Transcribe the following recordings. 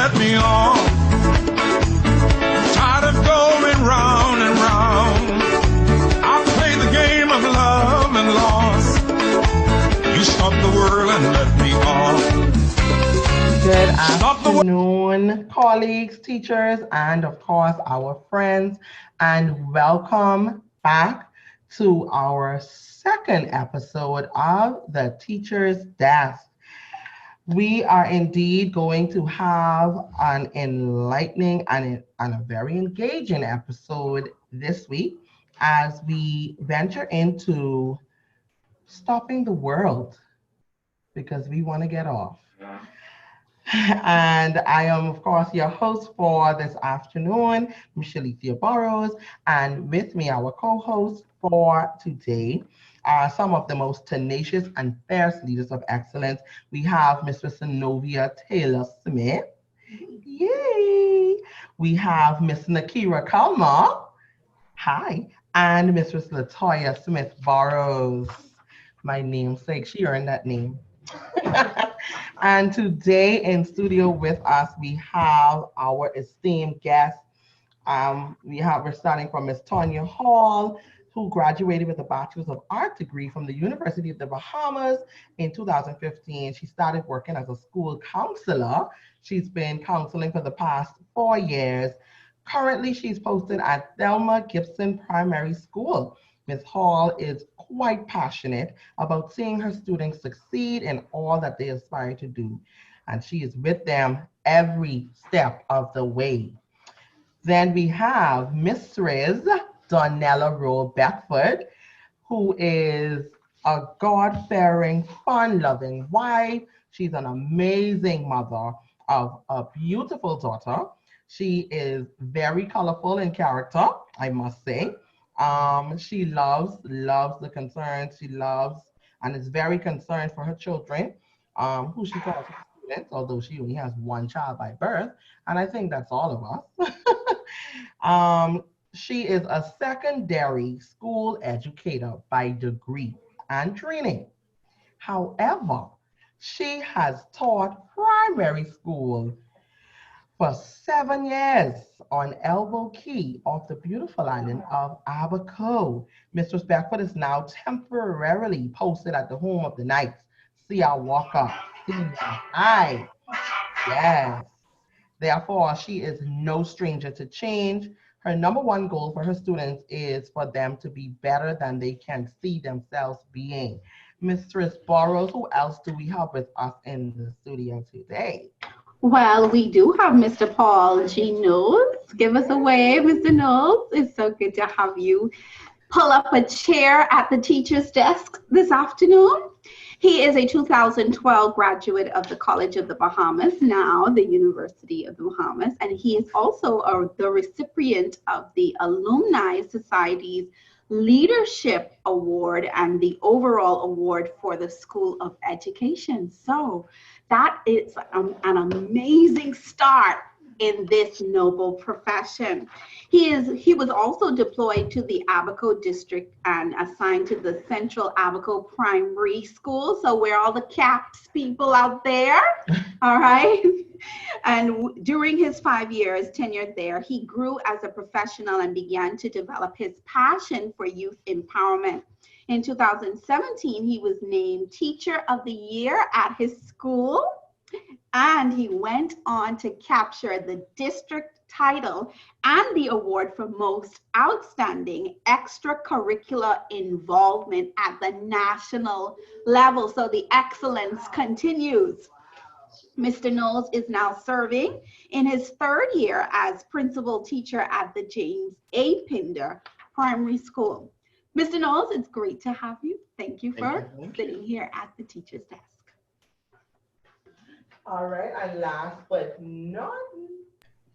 let me off. Tired of going round and round. I played the game of love and loss. You stopped the world and let me off. Good afternoon, colleagues, teachers, and of course, our friends, and welcome back to our second episode of The Teacher's Desk. We are indeed going to have an enlightening and a very engaging episode this week as we venture into stopping the world because we want to get off. And I am, of course, your host for this afternoon, Michelle Burrows, and with me, our co-host for today are some of the most tenacious and fierce leaders of excellence. We have Mrs. Zenobia Taylor-Smith. Yay! We have Miss Nakira Kalma. Hi. And Mrs. Latoya Smith-Burrows. My namesake, she earned that name. And today in studio with us, we have our esteemed guest. We're starting from Miss Tonya Hall, who graduated with a Bachelor's of Art degree from the University of the Bahamas in 2015. She started working as a school counselor. She's been counseling for the past 4 years. Currently, she's posted at Thelma Gibson Primary School. Ms. Hall is quite passionate about seeing her students succeed in all that they aspire to do, and she is with them every step of the way. Then we have Mrs. Donella Rowe Beckford, who is a God-fearing, fun-loving wife. She's an amazing mother of a beautiful daughter. She is very colorful in character, I must say. She loves the concerns. She loves and is very concerned for her children, who she calls her students, although she only has one child by birth. And I think that's all of us. She is a secondary school educator by degree and training. However, she has taught primary school for 7 years on Elbow Key off the beautiful island of Abaco. Mistress Beckford is now temporarily posted at the home of the Knights, C.R. Walker Senior High. Yes. Therefore, she is no stranger to change. Her number one goal for her students is for them to be better than they can see themselves being. Mistress Burrows, who else do we have with us in the studio today? Well, we do have Mr. Paul G. Knowles. Give us a wave, Mr. Knowles. It's so good to have you pull up a chair at the teacher's desk this afternoon. He is a 2012 graduate of the College of the Bahamas, now the University of the Bahamas, and he is also the recipient of the Alumni Society's Leadership Award and the overall award for the School of Education. So that is an amazing start in this noble profession. He was also deployed to the Abaco district and assigned to the Central Abaco Primary School. So we're all the CAPS people out there, all right? And during his 5 years tenure there, he grew as a professional and began to develop his passion for youth empowerment. In 2017, he was named Teacher of the Year at his school, and he went on to capture the district title and the award for most outstanding extracurricular involvement at the national level. So the excellence continues. Mr. Knowles is now serving in his 3rd year as principal teacher at the James A. Pinder Primary School. Mr. Knowles, it's great to have you. Thank you for sitting here at the teacher's desk. All right, and last but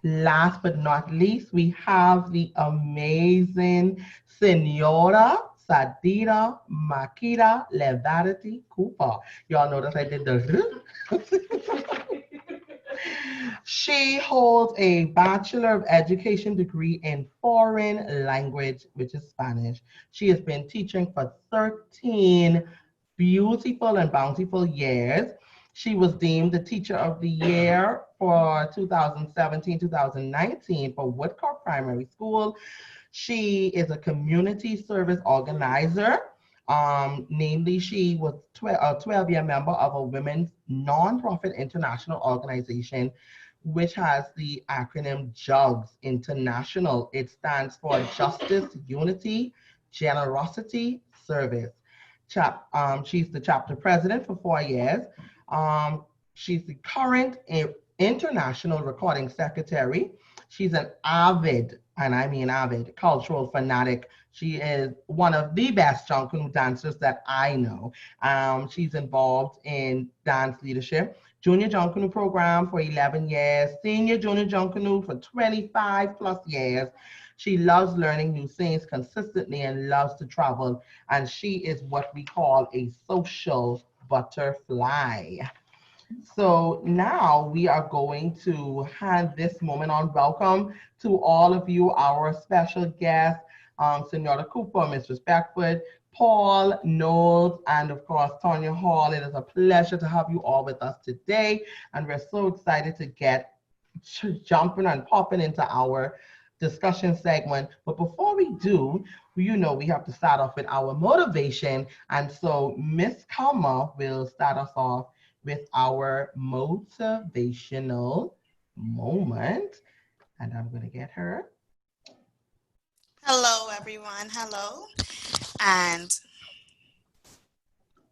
not least, we have the amazing Senora Sadira Makita Levarity Cooper. Y'all notice I did the She holds a Bachelor of Education degree in foreign language, which is Spanish. She has been teaching for 13 beautiful and bountiful years. She was deemed the Teacher of the Year for 2017-2019 for Woodcock Primary School. She is a community service organizer. Namely, she was a 12-year member of a women's nonprofit international organization, which has the acronym JUGS International. It stands for Justice, Unity, Generosity, Service. She's the chapter president for 4 years. She's the current international recording secretary. She's an avid, and I mean avid, cultural fanatic. She is one of the best Junkanoo dancers that I know. She's involved in dance leadership, junior Junkanoo program for 11 years, senior junior Junkanoo for 25 plus years. She loves learning new things consistently and loves to travel. And she is what we call a social butterfly. So now we are going to hand this moment on. Welcome to all of you, our special guests, Senora Cooper, Mistress Beckford, Paul, Knowles, and of course, Tonya Hall. It is a pleasure to have you all with us today. And we're so excited to get jumping and popping into our discussion segment. But before we do, you know, we have to start off with our motivation. And so Miss Kama will start us off with our motivational moment. And I'm going to get her. Hello, everyone. Hello. And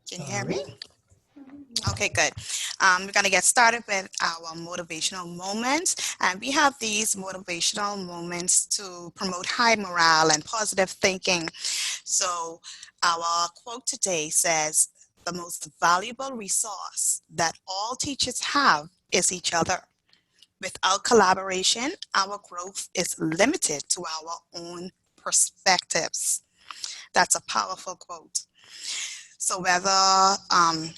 can you hear me? Okay, good. We're going to get started with our motivational moments. And we have these motivational moments to promote high morale and positive thinking. So our quote today says, "The most valuable resource that all teachers have is each other. Without collaboration, our growth is limited to our own perspectives." That's a powerful quote. So whether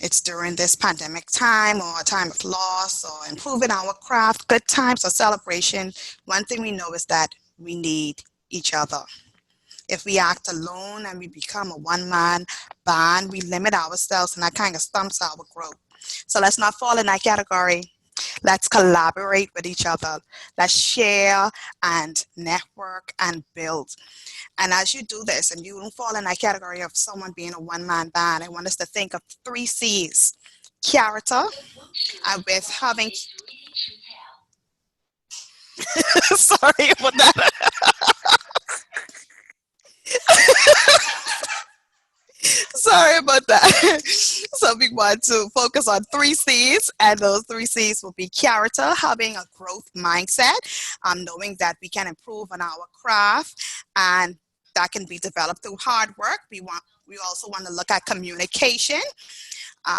it's during this pandemic time or a time of loss or improving our craft, good times or celebration, one thing we know is that we need each other. If we act alone and we become a one-man band, we limit ourselves, and that kind of stumps our growth. So let's not fall in that category. Let's collaborate with each other. Let's share and network and build. And as you do this, and you don't fall in that category of someone being a one-man band, I want us to think of 3 C's. Character, and with having... Sorry about that. Sorry about that. So we want to focus on 3 C's, and those 3 C's will be character, having a growth mindset, knowing that we can improve on our craft, and that can be developed through hard work. We also want to look at communication,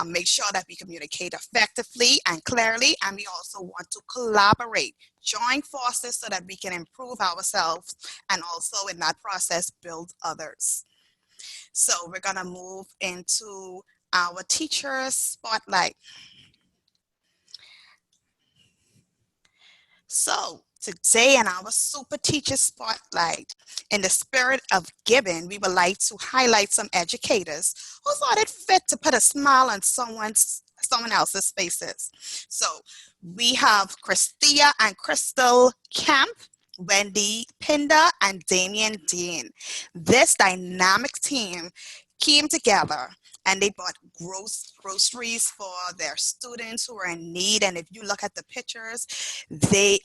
make sure that we communicate effectively and clearly, and we also want to collaborate, join forces so that we can improve ourselves and also in that process build others. So we're going to move into our teacher spotlight. So today in our Super Teacher Spotlight, in the spirit of giving, we would like to highlight some educators who thought it fit to put a smile on someone else's faces. So we have Christia and Crystal Kemp, Wendy Pinder, and Damian Dean. This dynamic team came together and they bought groceries for their students who are in need. And if you look at the pictures, the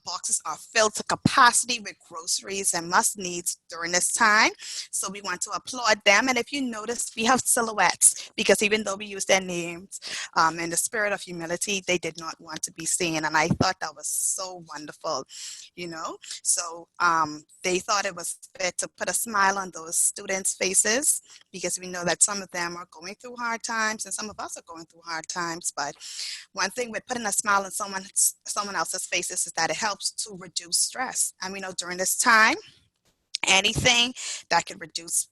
boxes are filled to capacity with groceries and must needs during this time. So we want to applaud them. And if you notice, we have silhouettes because even though we use their names, in the spirit of humility, they did not want to be seen. And I thought that was so wonderful, you know. So they thought it was fit to put a smile on those students' faces because we know that some of them are going through hard times and some of us are going through hard times. But one thing with putting a smile on someone else's face is that it helps to reduce stress. And we know during this time, anything that can reduce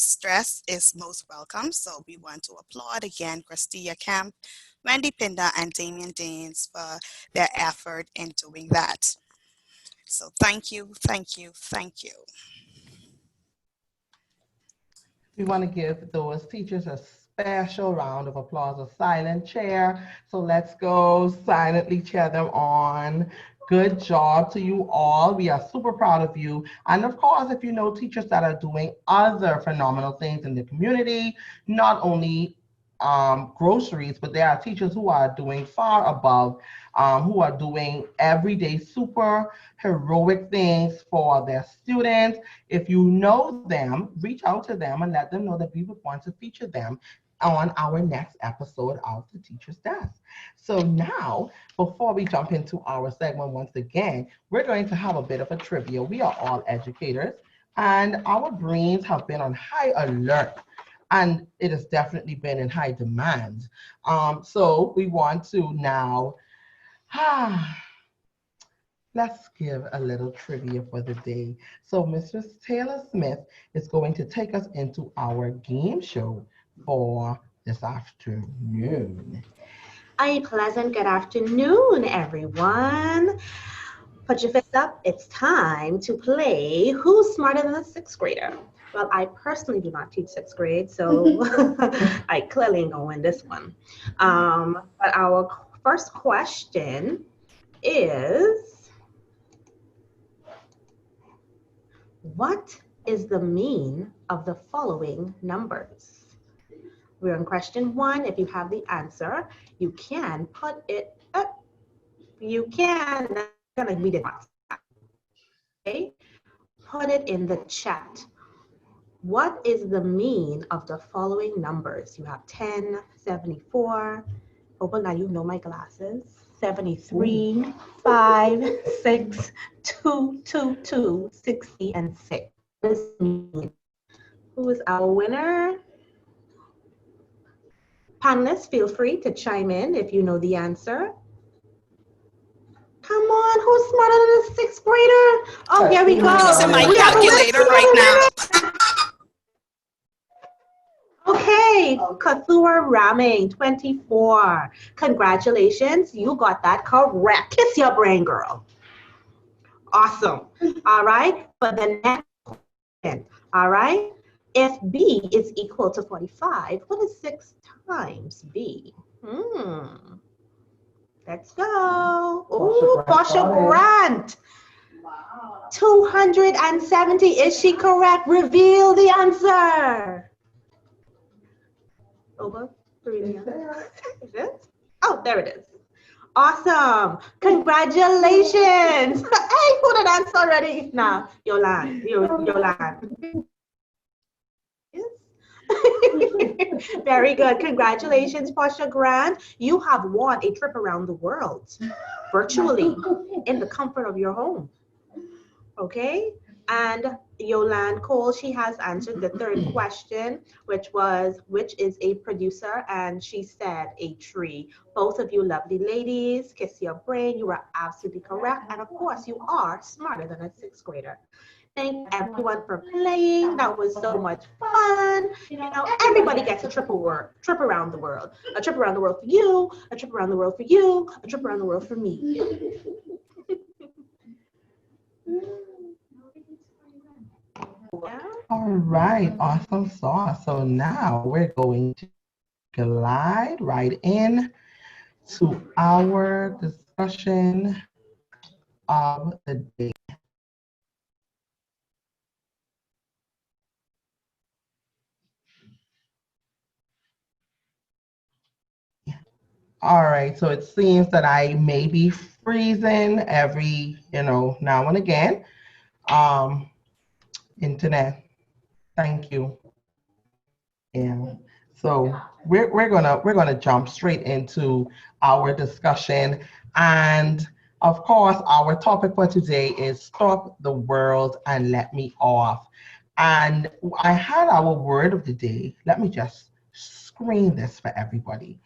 stress is most welcome. So we want to applaud again Christia Kemp, Wendy Pinder, and Damian Deans for their effort in doing that. So thank you, thank you, thank you. We want to give those teachers a special round of applause, a silent chair. So let's go silently cheer them on. Good job to you all. We are super proud of you. And of course, if you know teachers that are doing other phenomenal things in the community, not only groceries, but there are teachers who are doing far above, who are doing everyday super heroic things for their students. If you know them, reach out to them and let them know that we would want to feature them on our next episode of the Teacher's Desk. So now, before we jump into our segment once again, we're going to have a bit of a trivia. We are all educators and our brains have been on high alert, and it has definitely been in high demand. So we want to now, let's give a little trivia for the day. So Mrs. Taylor Smith is going to take us into our game show for this afternoon. A pleasant good afternoon, everyone. Put your fists up. It's time to play Who's Smarter Than a Sixth Grader? Well, I personally do not teach sixth grade, so I clearly ain't gonna win this one. But our first question is, what is the mean of the following numbers? We're on question 1. If you have the answer, you can put it up. You can, that's gonna be the answer. Okay, put it in the chat. What is the mean of the following numbers? You have 10, 74. Oh, but now you know my glasses. 73, 5, 6, 2, 2, 2, 60, and 6. What does it mean? Who is our winner? Panelists, feel free to chime in if you know the answer. Come on, who's smarter than a sixth grader? Oh, here we go. I'm using my calculator right now. Okay, Kathur Raming, 24. Congratulations, you got that correct. Kiss your brain, girl. Awesome. All right, for the next question, all right? If B is equal to 45, what is 6 times B? Let's go. Oh, Portia Grant. Wow. 270. Is she correct? Reveal the answer. Over. Is it? Oh, there it is. Awesome. Congratulations. Hey, who did answer already? Nah, Yolande. Yolande. Very good. Congratulations, Portia Grant. You have won a trip around the world virtually in the comfort of your home. Okay? And Yolande Cole, she has answered the third question, which is a producer? And she said a tree. Both of you lovely ladies, kiss your brain. You are absolutely correct. And of course, you are smarter than a sixth grader. Thank everyone for playing. That was so much fun. You know, everybody gets a trip around the world. A trip around the world for you, a trip around the world for you, a trip around the world for me. Yeah. All right, awesome sauce. So now we're going to glide right in to our discussion of the day. All right, so it seems that I may be freezing every, now and again. Internet, thank you. Yeah. So we're gonna jump straight into our discussion, and of course, our topic for today is stop the world and let me off. And I had our word of the day. Let me just screen this for everybody,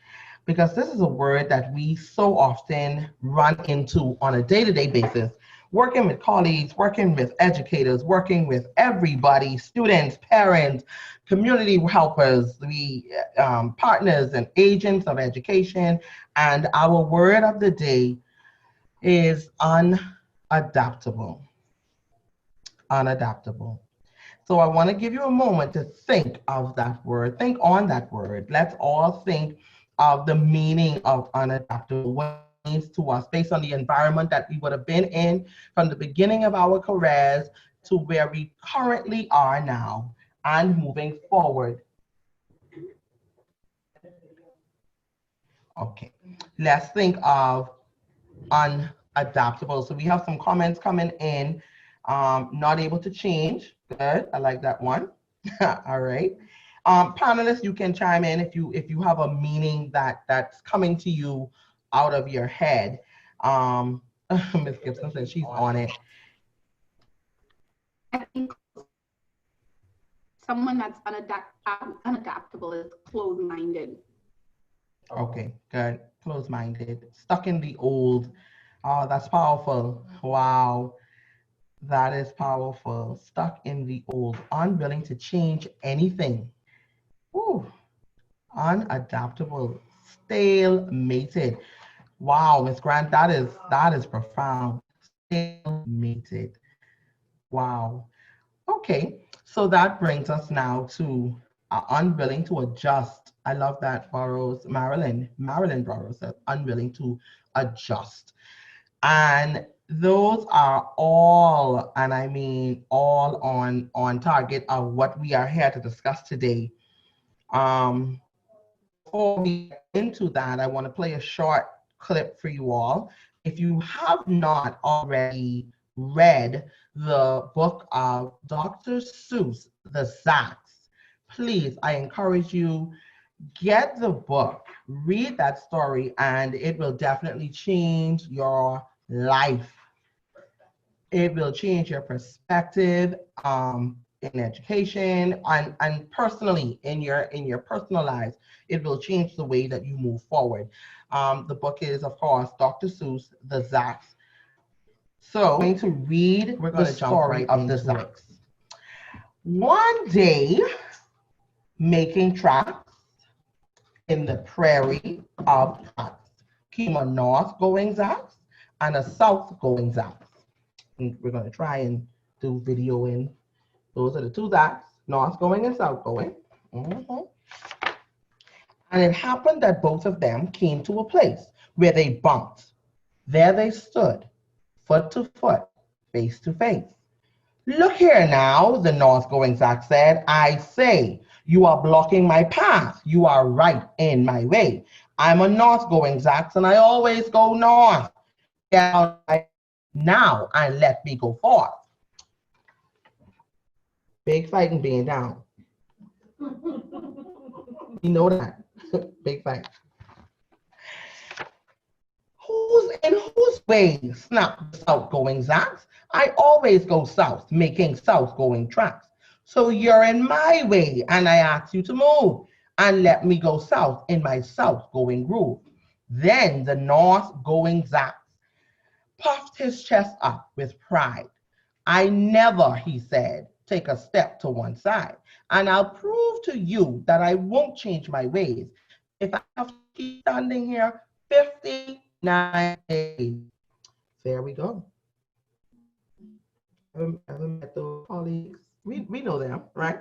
because this is a word that we so often run into on a day-to-day basis, working with colleagues, working with educators, working with everybody, students, parents, community helpers, the partners and agents of education. And our word of the day is unadaptable. Unadaptable. So I want to give you a moment to think of that word. Think on that word. Let's all think of the meaning of unadaptable, what it means to us based on the environment that we would have been in from the beginning of our careers to where we currently are now and moving forward. Okay, let's think of unadaptable. So we have some comments coming in. Not able to change. Good. I like that one. All right. Panelists, you can chime in if you have a meaning that's coming to you out of your head. Ms. Gibson says she's on it. I think someone that's unadaptable is closed-minded. Okay, good. Closed-minded. Stuck in the old. Oh, that's powerful. Wow. That is powerful. Stuck in the old. Unwilling to change anything. Ooh. Unadaptable. Stale-mated. Wow, Miss Grant, that is profound. Stale-mated. Wow. Okay, so that brings us now to unwilling to adjust. I love that, Burroughs. Marilyn Burroughs says unwilling to adjust. And those are all, and I mean all on target of what we are here to discuss today. Before we get into that, I want to play a short clip for you all. If you have not already read the book of Dr. Seuss, The Zacks, please, I encourage you, get the book, read that story, and it will definitely change your life. It will change your perspective in education and personally in your personal lives. It will change the way that you move forward. The book is, of course, Dr. Seuss, The Zacks. So I'm going to read the story of the Zacks. One day, making tracks in the prairie of tracks came a north-going Zacks and a south-going Zacks. And we're going to try and do video in. Those are the two Zacks, north-going and south-going. And it happened that both of them came to a place where they bumped. There they stood, foot to foot, face to face. Look here now, the north-going Zack said. I say, you are blocking my path. You are right in my way. I'm a north-going Zack, and I always go north. Get out now and let me go forth. Big fight and being down. You know that. Big fight. Who's in whose way? Snapped the south-going Zacks. I always go south, making south-going tracks. So you're in my way, and I ask you to move and let me go south in my south-going groove. Then the north-going Zacks puffed his chest up with pride. I never, he said, take a step to one side, and I'll prove to you that I won't change my ways if I have to keep standing here 59 days. There we go. Haven't met those colleagues. We know them, right?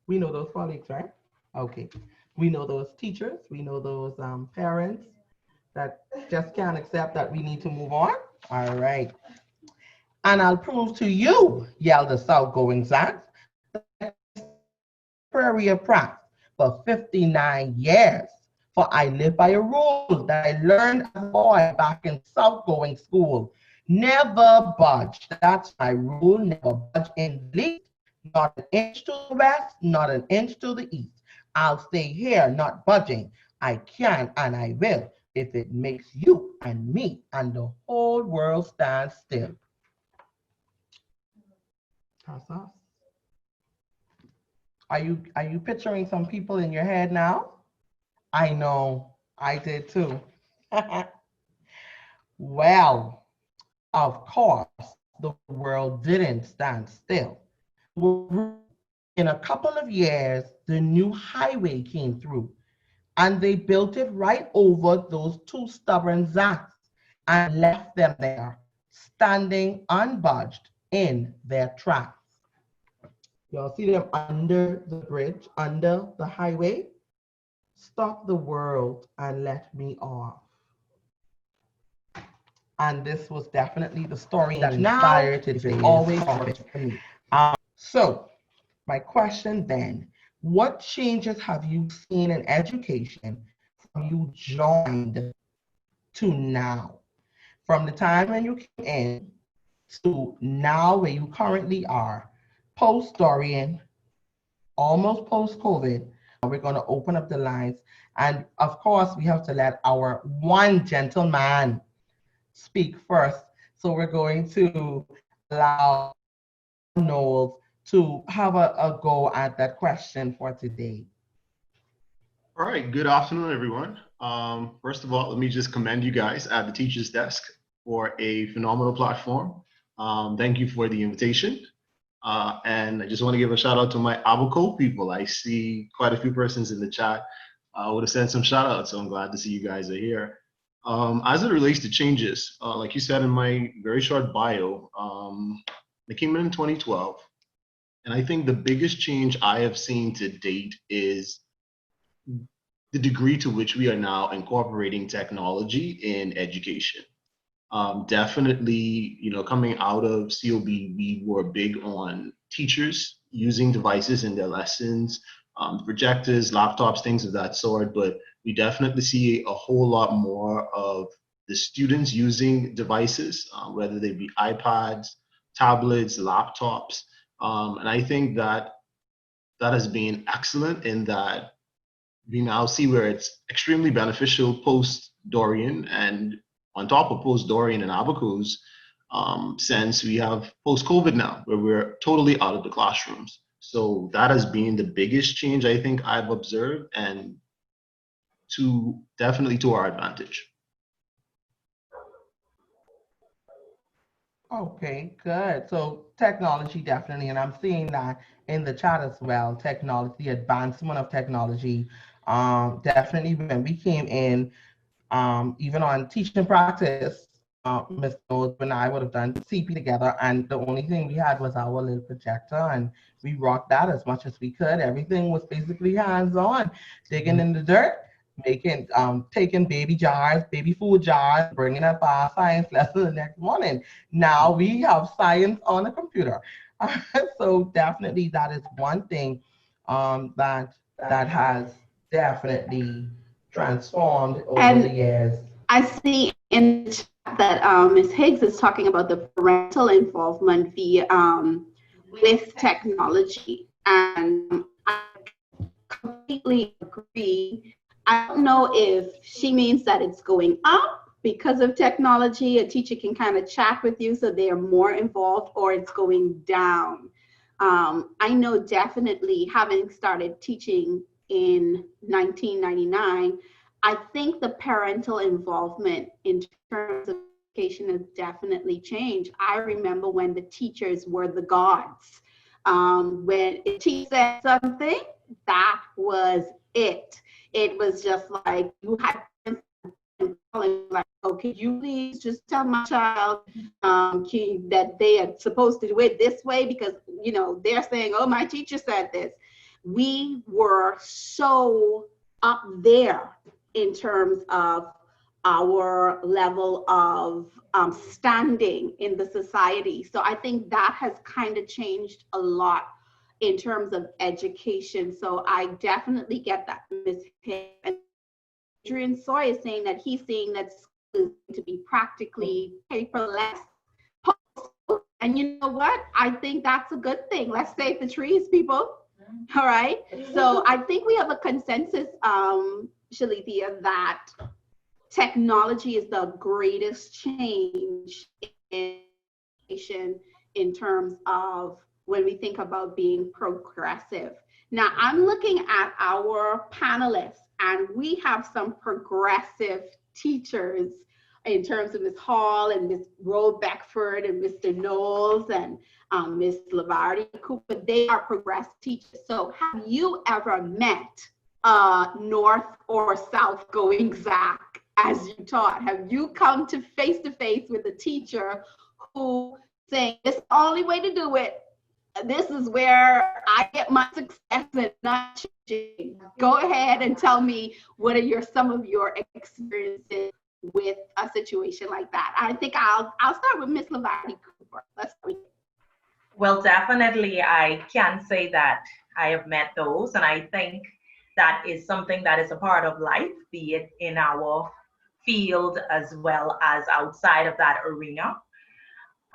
We know those colleagues, right? Okay. We know those teachers. We know those parents that just can't accept that we need to move on. All right. And I'll prove to you, yelled the south-going Zacks, prairie of practice for 59 years. For I live by a rule that I learned as a boy back in south-going school. Never budge. That's my rule. Never budge in the least. Not an inch to the west, not an inch to the east. I'll stay here, not budging. I can and I will if it makes you and me and the whole world stand still. That's us. Are you picturing some people in your head now? I know, I did too. Well, of course, the world didn't stand still. In a couple of years, the new highway came through, and they built it right over those two stubborn Zacks and left them there, standing unbudged in their tracks. Y'all see them under the bridge, under the highway? Stop the world and let me off. And this was definitely the story that inspired today's topic for me. So my question then, what changes have you seen in education from you joined to now? From the time when you came in to now where you currently are, post-Dorian, almost post-COVID. We're going to open up the lines. And of course, we have to let our one gentleman speak first. So we're going to allow Knowles to have a go at that question for today. All right, good afternoon, everyone. First of all, let me just commend you guys at the Teacher's Desk for a phenomenal platform. Thank you for the invitation. And I just want to give a shout out to my Abaco people. I see quite a few persons in the chat. I would have sent some shout outs, so I'm glad to see you guys are here. As it relates to changes, like you said in my very short bio, I came in 2012. And I think the biggest change I have seen to date is the degree to which we are now incorporating technology in education. Definitely, coming out of COB, we were big on teachers using devices in their lessons, projectors, laptops, things of that sort, but we definitely see a whole lot more of the students using devices, whether they be iPads, tablets, laptops. And I think that has been excellent in that we now see where it's extremely beneficial post-Dorian, and on top of post-Dorian and Abacu's, since we have post-COVID now, where we're totally out of the classrooms. So that has been the biggest change I think I've observed, and definitely to our advantage. Okay, good. So technology definitely, and I'm seeing that in the chat as well, technology, the advancement of technology. Definitely when we came in, even on teaching practice, Ms. Rhodes and I would have done CP together, and the only thing we had was our little projector, and we rocked that as much as we could. Everything was basically hands-on, digging in the dirt, making, taking baby food jars, bringing up our science lesson the next morning. Now we have science on a computer. So definitely that is one thing that has definitely transformed over the years. I see in the chat that Ms. Higgs is talking about the parental involvement with technology, and I completely agree. I don't know if she means that it's going up because of technology. A teacher can kind of chat with you, so they are more involved, or it's going down. I know definitely, having started teaching in 1999, I think the parental involvement in terms of education has definitely changed. I remember when the teachers were the gods. When a teacher said something, that was it. It was just like you had like, oh, could you please just tell my child that they are supposed to do it this way, because they're saying, oh, my teacher said this. We were so up there in terms of our level of standing in the society. So I think that has kind of changed a lot in terms of education. So I definitely get that, Ms. Hicks. And Adrian Soy is saying that he's seeing that school is going to be practically paperless. And you know what? I think that's a good thing. Let's save the trees, people. All right. So I think we have a consensus, Shalithia, that technology is the greatest change in education in terms of when we think about being progressive. Now, I'm looking at our panelists, and we have some progressive teachers in terms of Ms. Hall and Ms. Roe Beckford and Mr. Knowles and Ms. Lavardi Cooper. They are progressive teachers. So have you ever met North or South going Zach as you taught? Have you come to face with a teacher who saying, this is the only way to do it, this is where I get my success and not changing. Go ahead and tell me what are some of your experiences with a situation like that. I think I'll start with Miss Lavardi Cooper. Let's start with you. Well, definitely, I can say that I have met those, and I think that is something that is a part of life, be it in our field as well as outside of that arena.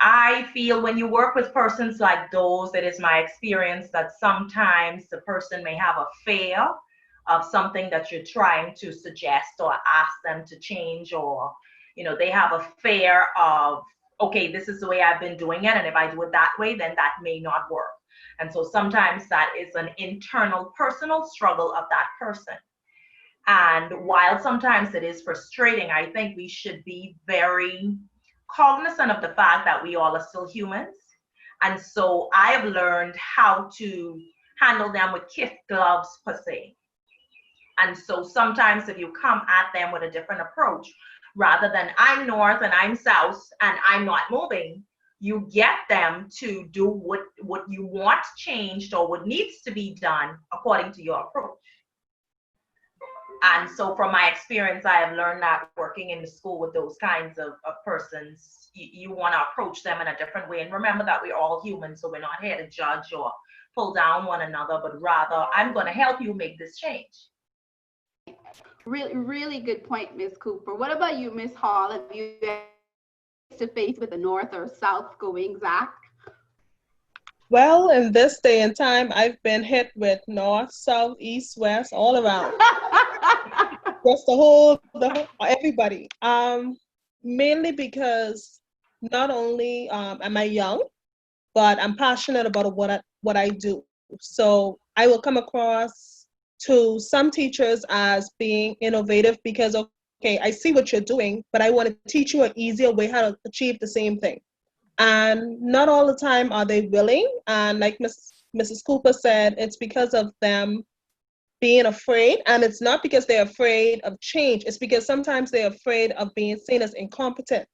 I feel when you work with persons like those, it is my experience that sometimes the person may have a fear of something that you're trying to suggest or ask them to change, or they have a fear of, okay, this is the way I've been doing it, and if I do it that way, then that may not work. And so sometimes that is an internal personal struggle of that person. And while sometimes it is frustrating, I think we should be very cognizant of the fact that we all are still humans. And so I have learned how to handle them with kid gloves per se. And so sometimes if you come at them with a different approach, rather than I'm north and I'm south and I'm not moving, you get them to do what you want changed or what needs to be done according to your approach. And so from my experience, I have learned that working in the school with those kinds of persons, you want to approach them in a different way. And remember that we're all humans, so we're not here to judge or pull down one another, but rather, I'm going to help you make this change. Really, really good point, Ms. Cooper. What about you, Ms. Hall? Have you face to face with a north or south going Zach? Well, in this day and time, I've been hit with north, south, east, west, all around. Just everybody. Mainly because not only am I young, but I'm passionate about what I do. So I will come across to some teachers as being innovative because, okay, I see what you're doing, but I want to teach you an easier way how to achieve the same thing. And not all the time are they willing. And like Mrs. Cooper said, it's because of them being afraid. And it's not because they're afraid of change. It's because sometimes they're afraid of being seen as incompetent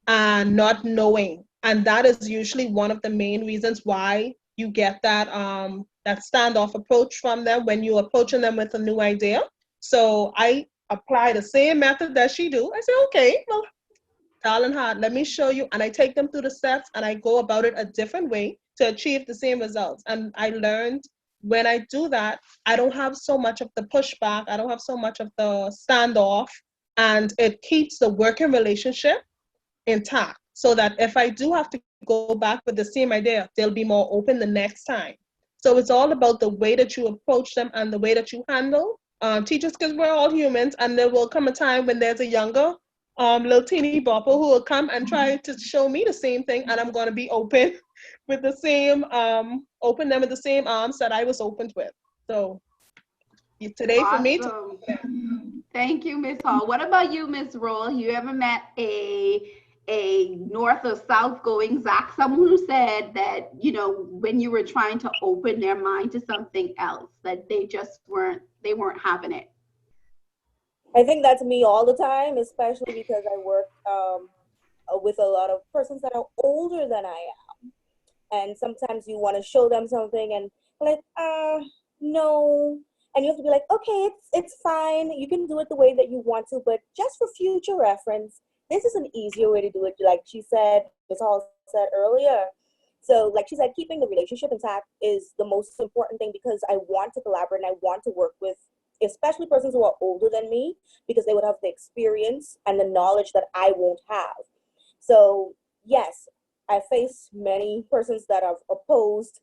and not knowing. And that is usually one of the main reasons why you get that standoff approach from them when you're approaching them with a new idea. So I apply the same method that she do. I say, okay, well, darling heart, let me show you. And I take them through the steps and I go about it a different way to achieve the same results. And I learned when I do that, I don't have so much of the pushback. I don't have so much of the standoff, and it keeps the working relationship intact so that if I do have to go back with the same idea, they'll be more open the next time. So it's all about the way that you approach them and the way that you handle teachers, because we're all humans, and there will come a time when there's a younger little teeny bopper who will come and try to show me the same thing, and I'm going to be open with the same, open them with the same arms that I was opened with. So today awesome. For me. Thank you, Ms. Hall. What about you, Ms. Roll? You ever met a north or south going Zach, someone who said that, when you were trying to open their mind to something else, that they just weren't having it? I think that's me all the time, especially because I work with a lot of persons that are older than I am. And sometimes you want to show them something and like, no. And you have to be like, okay, it's fine. You can do it the way that you want to, but just for future reference, this is an easier way to do it. Like she said, Ms. Hall said earlier. So like she said, keeping the relationship intact is the most important thing, because I want to collaborate and I want to work with especially persons who are older than me, because they would have the experience and the knowledge that I won't have. So yes, I face many persons that have opposed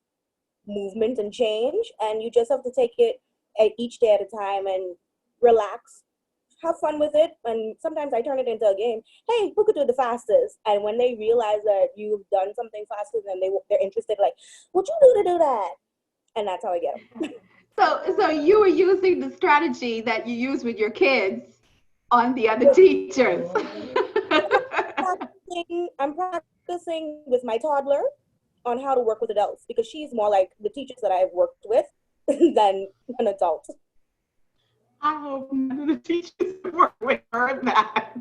movement and change, and you just have to take it each day at a time and relax, have fun with it. And sometimes I turn it into a game. Hey, who could do the fastest? And when they realize that you've done something faster than they're interested, like, what you do to do that? And that's how I get them. So you were using the strategy that you use with your kids on the other teachers. I'm practicing with my toddler on how to work with adults, because she's more like the teachers that I've worked with than an adult. I hope none of the teachers work with her that.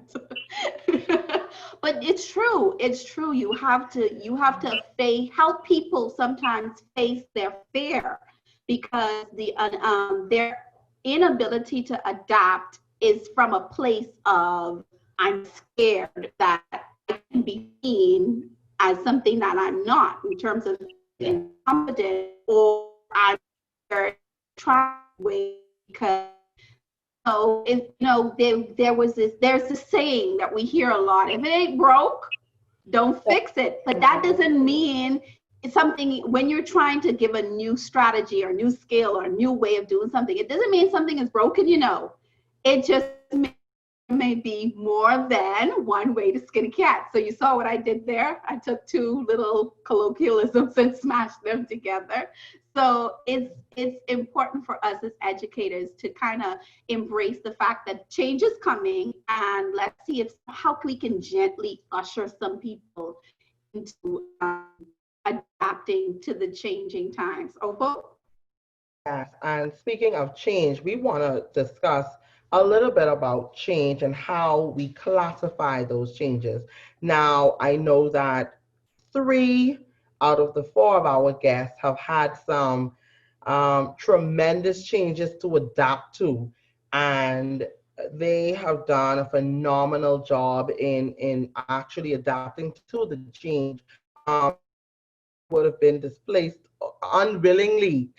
But it's true. It's true. You have to help people sometimes face their fear, because their inability to adapt is from a place of, I'm scared that I can be seen as something that I'm not, in terms of incompetent, or I'm trying because there's this saying that we hear a lot: if it ain't broke, don't fix it. But that doesn't mean it's something. When you're trying to give a new strategy or new skill or a new way of doing something, it doesn't mean something is broken. It just may be more than one way to skin a cat. So you saw what I did there. I took two little colloquialisms and smashed them together. So it's important for us as educators to kind of embrace the fact that change is coming, and let's see how we can gently usher some people into adapting to the changing times. Opal? Yes, and speaking of change, we want to discuss a little bit about change and how we classify those changes. Now, I know that 3 out of the 4 of our guests have had some tremendous changes to adapt to, and they have done a phenomenal job in actually adapting to the change. Would have been displaced unwillingly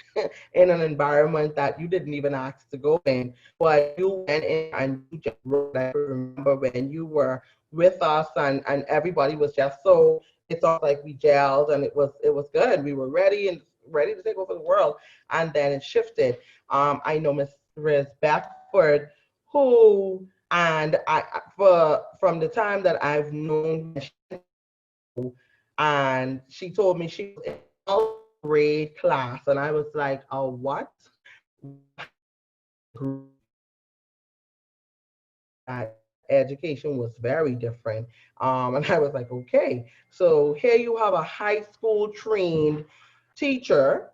in an environment that you didn't even ask to go in, but you went in and you just wrote. I remember when you were with us, and everybody was just so, it's all like we gelled, and it was good. We were ready to take over the world, and then it shifted. I know Ms. Beckford, who, and from the time that I've known, and she told me she was in a grade class, and I was like, oh, what? That education was very different. And I was like, okay. So here you have a high school trained teacher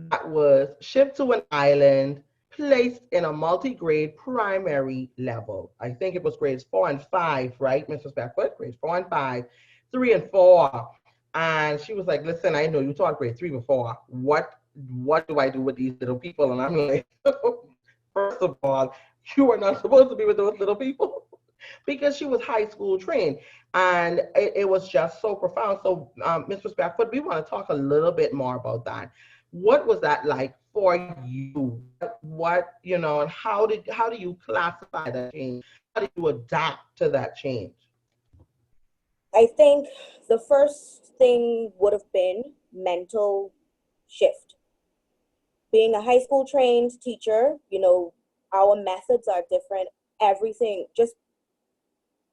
that was shipped to an island, placed in a multi-grade primary level. I think it was grades 4 and 5, right, Mrs. Beckwood? Grades 4 and 5, 3 and 4. And she was like, listen, I know you taught grade 3 before. What do I do with these little people? And I'm like, first of all, you are not supposed to be with those little people, because she was high school trained. And it was just so profound. So, Mrs. Beckford, we want to talk a little bit more about that. What was that like for you? And how do you classify that change? How do you adapt to that change? I think the first thing would have been mental shift. Being a high school trained teacher, our methods are different. Everything, just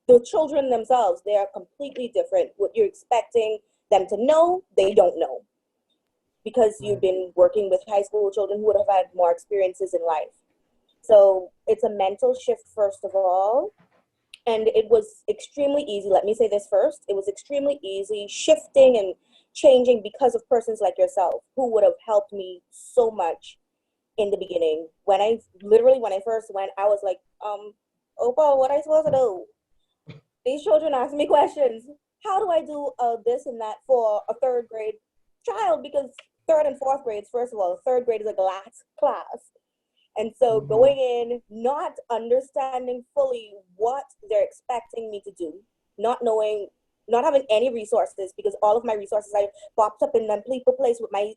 the children themselves, they are completely different. What you're expecting them to know, they don't know, because you've been working with high school children who would have had more experiences in life. So it's a mental shift, first of all. And it was extremely easy. Let me say this first. It was extremely easy shifting and changing because of persons like yourself, who would have helped me so much in the beginning. When I first went, I was like, Opal, what am I supposed to do? These children ask me questions. How do I do this and that for a 3rd grade child? Because 3rd and 4th grades, first of all, 3rd grade is a glass class. And so going in, not understanding fully what they're expecting me to do, not having any resources, because all of my resources, I popped up in them people place with my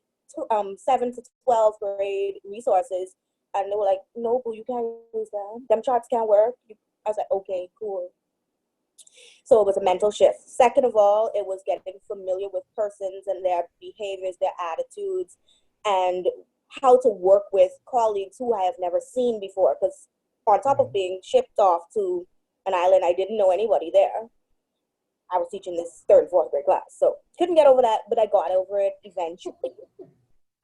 7 to 12th grade resources. And they were like, no, boo, you can't use them. Them charts can't work. I was like, okay, cool. So it was a mental shift. Second of all, it was getting familiar with persons and their behaviors, their attitudes, and how to work with colleagues who I have never seen before. Because on top of being shipped off to an island, I didn't know anybody there. I was teaching this 3rd and 4th grade class. So couldn't get over that, but I got over it eventually.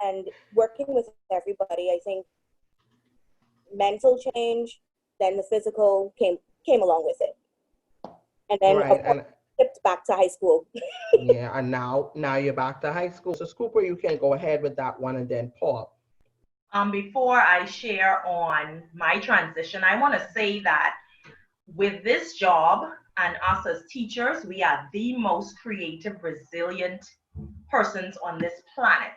And working with everybody, I think mental change, then the physical came along with it. And then Right, shipped back to high school. yeah, and now you're back to high school. So Scooper, you can go ahead with that one, and then Paul. Before I share on my transition, I want to say that with this job, And us as teachers, we are the most creative, resilient persons on this planet.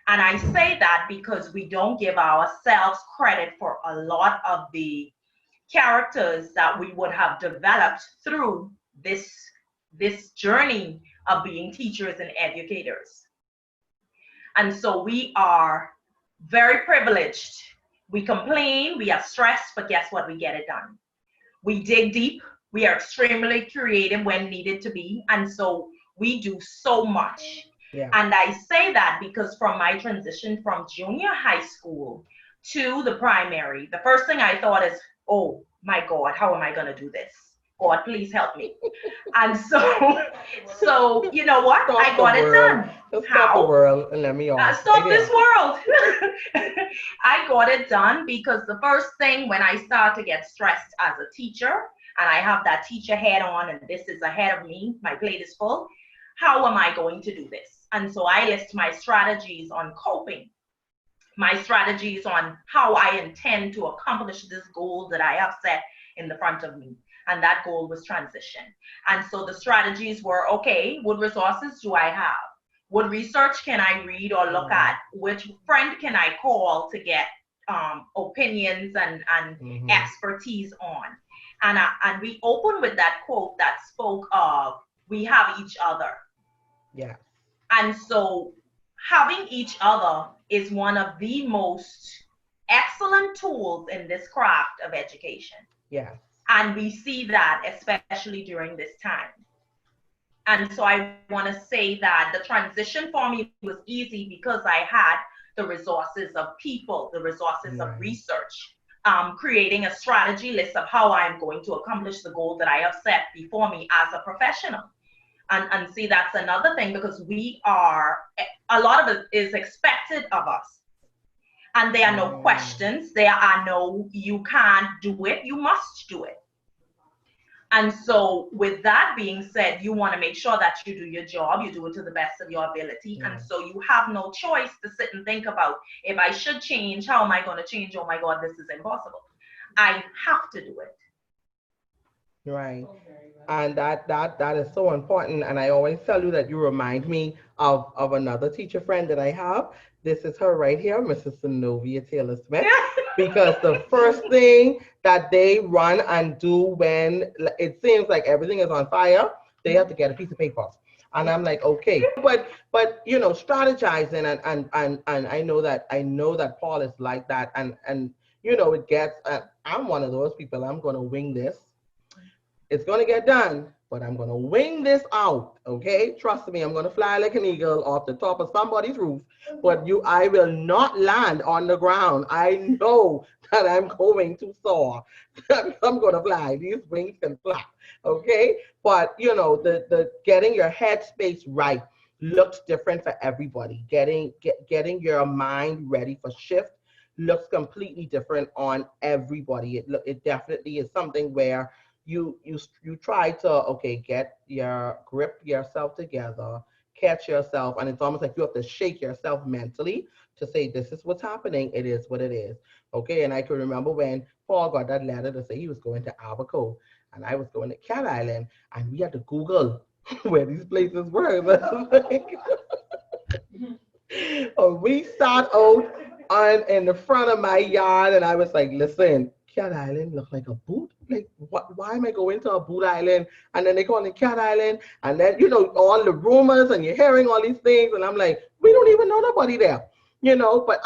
And I say that because we don't give ourselves credit for a lot of the characters that we would have developed through this journey of being teachers and educators. And so we are very privileged. We complain, we are stressed, but guess what? We get it done. We dig deep. We are extremely creative when needed to be. And so we do so much. Yeah. And I say that because from my transition from junior high school to the primary, the first thing I thought is, oh my God, how am I going to do this? God, please help me. And so you know what? I got it done. Stop the world and let me off. Stop this world. I got it done because the first thing when I start to get stressed as a teacher, and I have that teacher head on, and this is ahead of me, my plate is full, how am I going to do this? And so I list my strategies on coping, my strategies on how I intend to accomplish this goal that I have set in the front of me. And that goal was transition. And so the strategies were, okay, what resources do I have? What research can I read or look at? Which friend can I call to get opinions and expertise on? And we opened with that quote that spoke of, we have each other. Yeah. And so having each other is one of the most excellent tools in this craft of education. Yeah. And we see that especially during this time. And so I want to say that the transition for me was easy because I had the resources of people, the resources of research, creating a strategy list of how I'm going to accomplish the goal that I have set before me as a professional. And see, that's another thing, because we are, a lot of it is expected of us. And there are no questions. There are no, you can't do it, you must do it. And so with that being said, you want to make sure that you do your job, you do it to the best of your ability. And so you have no choice to sit and think about, if I should change, how am I going to change? Oh my God, this is impossible. I have to do it. Right. And that is so important. And I always tell you that you remind me of another teacher friend that I have. This is her right here, Mrs. Zenobia Taylor Smith. Because the first thing that they run and do when it seems like everything is on fire, they have to get a piece of paper. And I'm like, okay, but you know, strategizing and I know that Paul is like that, and you know, it gets. I'm one of those people. I'm gonna wing this. It's gonna get done, but I'm gonna wing this out. Okay, trust me, I'm gonna fly like an eagle off the top of somebody's roof. But I will not land on the ground. I know that I'm going to soar. I'm gonna fly. These wings can flap. Okay, but you know, the getting your headspace right looks different for everybody. Getting your mind ready for shift looks completely different on everybody. It definitely is something where you try to get your grip yourself together, catch yourself, and it's almost like you have to shake yourself mentally to say, this is what's happening, it is what it is. Okay, and I can remember when Paul got that letter to say he was going to Abaco and I was going to Cat Island, and we had to Google where these places were. We sat out in the front of my yard, and I was like, listen, Cat Island look like a boot. Like, why am I going to a boot island? And then they call it Cat Island. And then, you know, all the rumors, and you're hearing all these things. And I'm like, we don't even know nobody there, you know. But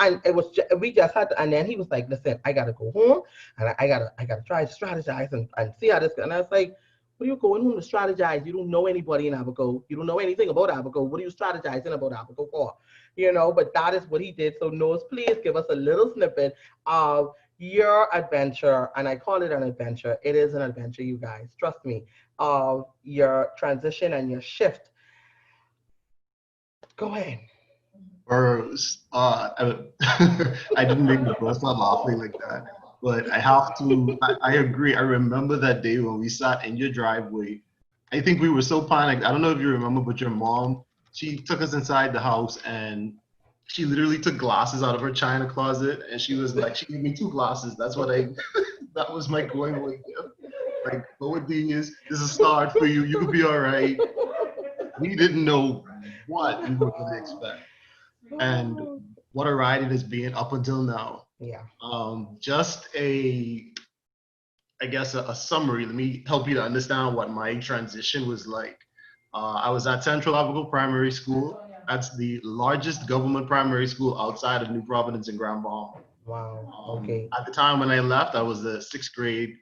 we just had to. And then he was like, listen, I got to go home. And I gotta try to strategize and see how this goes. And I was like, what are you going home to strategize? You don't know anybody in Abaco. You don't know anything about Abaco. What are you strategizing about Abaco for? You know, but that is what he did. So Nose, please give us a little snippet of your adventure, and I call it an adventure. It is an adventure, you guys. Trust me. Of your transition and your shift. Go ahead. Burroughs. I didn't make the bus not laughing like that, but I have to. I agree. I remember that day when we sat in your driveway. I think we were so panicked. I don't know if you remember, but your mom, she took us inside the house and she literally took glasses out of her china closet, and she was like, she gave me 2 glasses. That's what that was my going away gift. Like, go with these. This is a start for you. You could be all right. We didn't know what we were going to expect. And what a ride it has been up until now. Yeah. Just I guess a summary. Let me help you to understand what my transition was like. I was at Central Africa Primary School. That's the largest government primary school outside of New Providence and Grand Bahama. Wow. Okay. At the time when I left, I was the sixth grade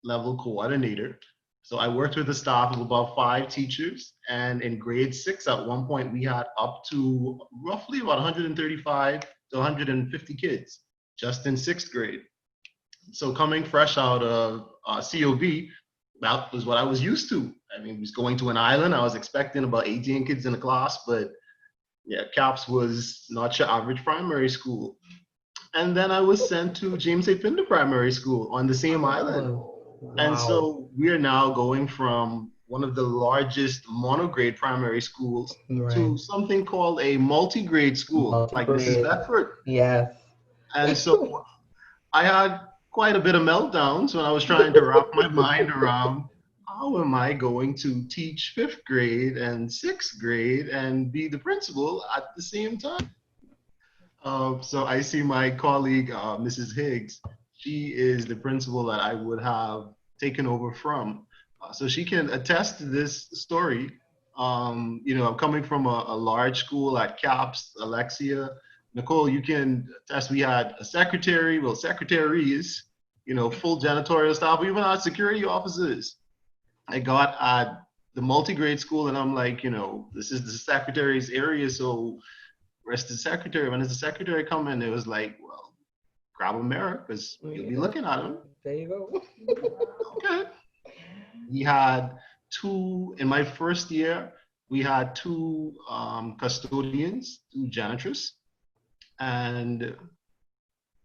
level coordinator. So I worked with a staff of about 5 teachers. And in grade 6, at one point, we had up to roughly about 135 to 150 kids just in 6th grade. So coming fresh out of COB, that was what I was used to. I mean, I was going to an island. I was expecting about 18 kids in the class, but yeah, CAPS was not your average primary school. And then I was sent to James A. Pinder Primary School on the same island. Wow. And so we are now going from one of the largest monograde primary schools to something called a multi-grade school, like Mrs. Bedford. Yes. And so I had quite a bit of meltdowns when I was trying to wrap my mind around how am I going to teach 5th grade and 6th grade and be the principal at the same time. So I see my colleague, Mrs. Higgs. She is the principal that I would have taken over from. So she can attest to this story. You know, I'm coming from a large school at CAPS, Alexia. Nicole, you can attest we had a secretary, well, secretaries, you know, full janitorial staff, we even had security officers. I got at the multi-grade school and I'm like, you know, this is the secretary's area, so where's the secretary? When does the secretary come in? It was like, well, grab a mirror because you'll be looking at him. There you go. Okay. We had 2, in my first year, we had 2 custodians, 2 janitors, and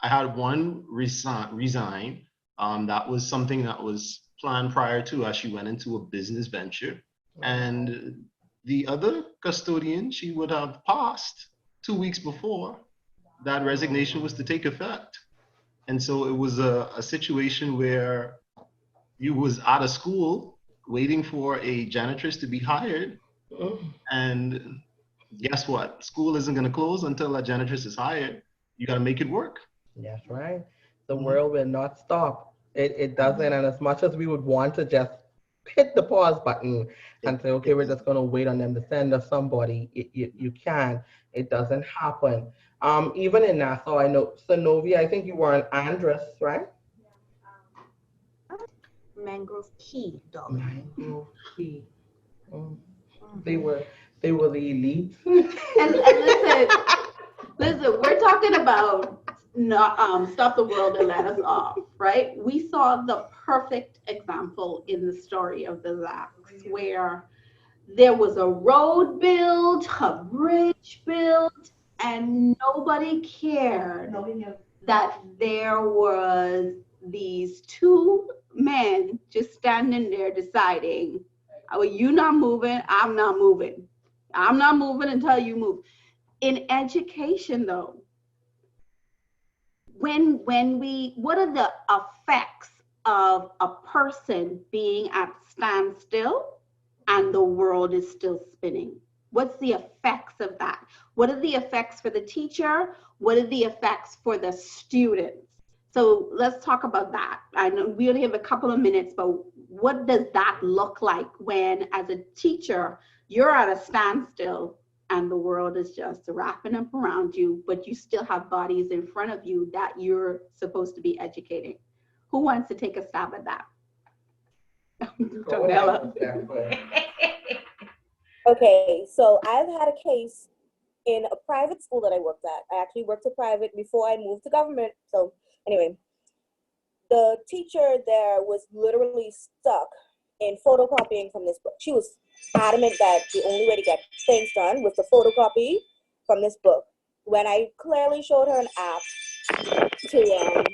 I had one resign. That was something that was planned prior to as she went into a business venture. And the other custodian, she would have passed 2 weeks before that resignation was to take effect. And so it was a situation where you was out of school waiting for a janitress to be hired. And guess what? School isn't going to close until that janitress is hired. You got to make it work. That's right. The world will not stop. It doesn't. And as much as we would want to just hit the pause button and say, okay, we're just going to wait on them to send us somebody, you can't. It doesn't happen. Even in Nassau, I know, Sonovia, I think you were on Andrus, right? Mangrove Key, darling. Mangrove Key. They were the elite. And listen, we're talking about not stop the world and let us off, right? We saw the perfect example in the story of the Lacks, where there was a road built, a bridge built, and nobody cared that there was these 2 men just standing there deciding, oh, you not moving, I'm not moving. I'm not moving until you move. In education, though, what are the effects of a person being at standstill and the world is still spinning? What's the effects of that? What are the effects for the teacher? What are the effects for the students? So let's talk about that. I know we only have a couple of minutes, but what does that look like when, as a teacher, you're at a standstill and the world is just wrapping up around you, but you still have bodies in front of you that you're supposed to be educating? Who wants to take a stab at that? Donella. Okay, so I've had a case in a private school that I worked at. I actually worked at private before I moved to government. So anyway, the teacher there was literally stuck in photocopying from this book. She was adamant that the only way to get things done was to photocopy from this book. When I clearly showed her an app to use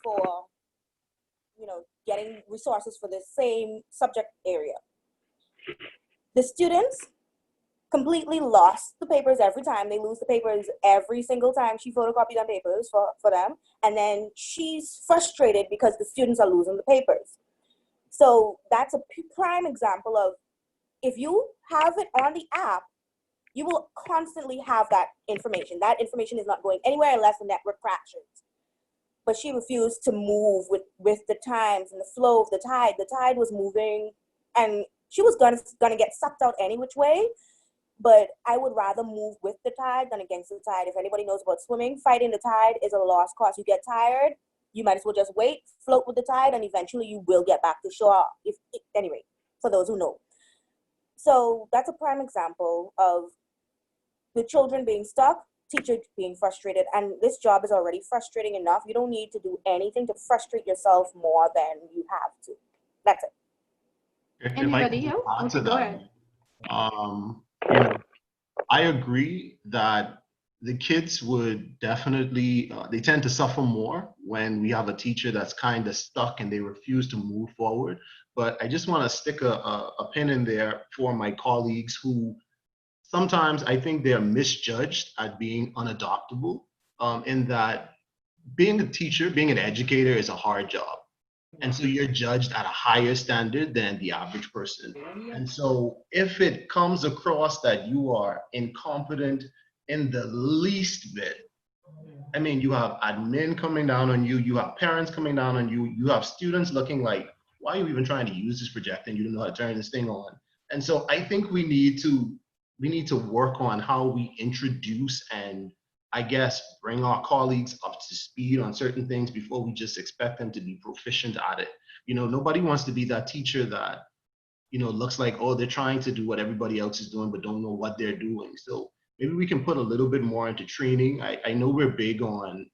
for, getting resources for the same subject area. The students completely lost the papers every time. They lose the papers every single time she photocopied them papers for them. And then she's frustrated because the students are losing the papers. So that's a prime example of, if you have it on the app, you will constantly have that information. That information is not going anywhere unless the network crashes. But she refused to move with the times and the flow of the tide. The tide was moving, and she was gonna get sucked out any which way. But I would rather move with the tide than against the tide. If anybody knows about swimming, fighting the tide is a lost cause. You get tired, you might as well just wait, float with the tide, and eventually you will get back to shore. Anyway, for those who know. So that's a prime example of the children being stuck, teachers being frustrated, and this job is already frustrating enough. You don't need to do anything to frustrate yourself more than you have to. That's it. If I Anybody can else? add to Okay, go that, ahead. I agree that the kids would definitely, they tend to suffer more when we have a teacher that's kind of stuck and they refuse to move forward. But I just want to stick a pin in there for my colleagues who sometimes I think they're misjudged at being unadoptable, in that being a teacher, being an educator is a hard job. And so you're judged at a higher standard than the average person. And so if it comes across that you are incompetent in the least bit, I mean, you have admin coming down on you, you have parents coming down on you, you have students looking like, why are you even trying to use this projector and you don't know how to turn this thing on? And so I think we need to work on how we introduce and, I guess, bring our colleagues up to speed on certain things before we just expect them to be proficient at it. Nobody wants to be that teacher that, looks like, oh, they're trying to do what everybody else is doing, but don't know what they're doing. So maybe we can put a little bit more into training. I know we're big on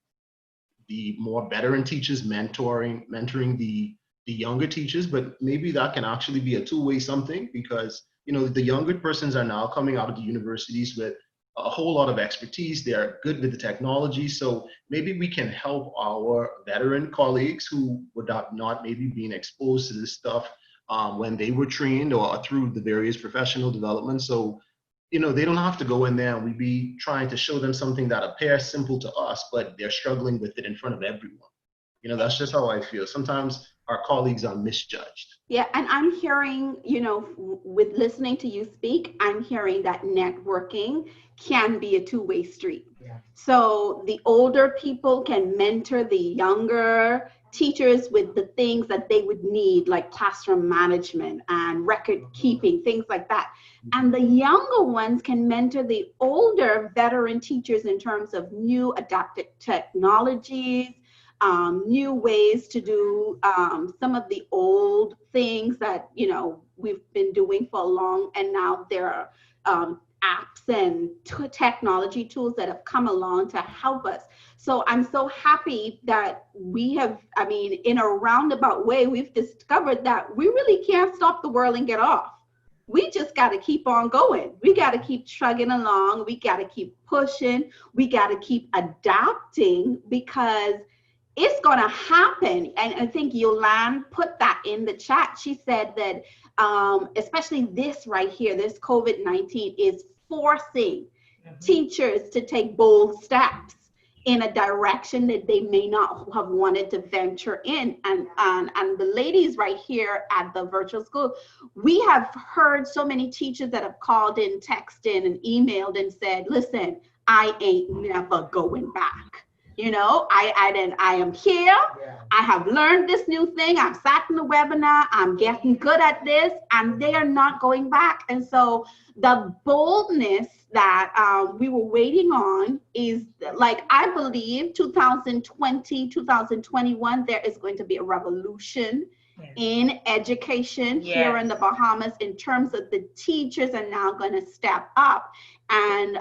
the more veteran teachers mentoring the younger teachers, but maybe that can actually be a two-way something, because the younger persons are now coming out of the universities with a whole lot of expertise. They're good with the technology. So maybe we can help our veteran colleagues who would have not maybe been exposed to this stuff when they were trained or through the various professional development. So, they don't have to go in there and we be trying to show them something that appears simple to us, but they're struggling with it in front of everyone. That's just how I feel. Sometimes our colleagues are misjudged. Yeah, and I'm hearing, with listening to you speak, I'm hearing that networking can be a two-way street. Yeah. So the older people can mentor the younger teachers with the things that they would need, like classroom management and record keeping, things like that. And the younger ones can mentor the older veteran teachers in terms of new adaptive technologies, new ways to do some of the old things that we've been doing for long, and now there are apps and technology tools that have come along to help us. So I'm so happy that we have, in a roundabout way, we've discovered that we really can't stop the world and get off. We just got to keep on going. We got to keep chugging along. We got to keep pushing. We got to keep adapting, because it's going to happen. And I think Yolande put that in the chat. She said that especially this right here, this COVID-19 is forcing teachers to take bold steps in a direction that they may not have wanted to venture in. And the ladies right here at the virtual school, we have heard so many teachers that have called in, texted and emailed and said, listen, I ain't never going back. I am here. Yeah. I have learned this new thing. I've sat in the webinar. I'm getting good at this, and they are not going back. And so the boldness that we were waiting on is, like, I believe 2020, 2021, there is going to be a revolution in education here in the Bahamas, in terms of the teachers are now going to step up. And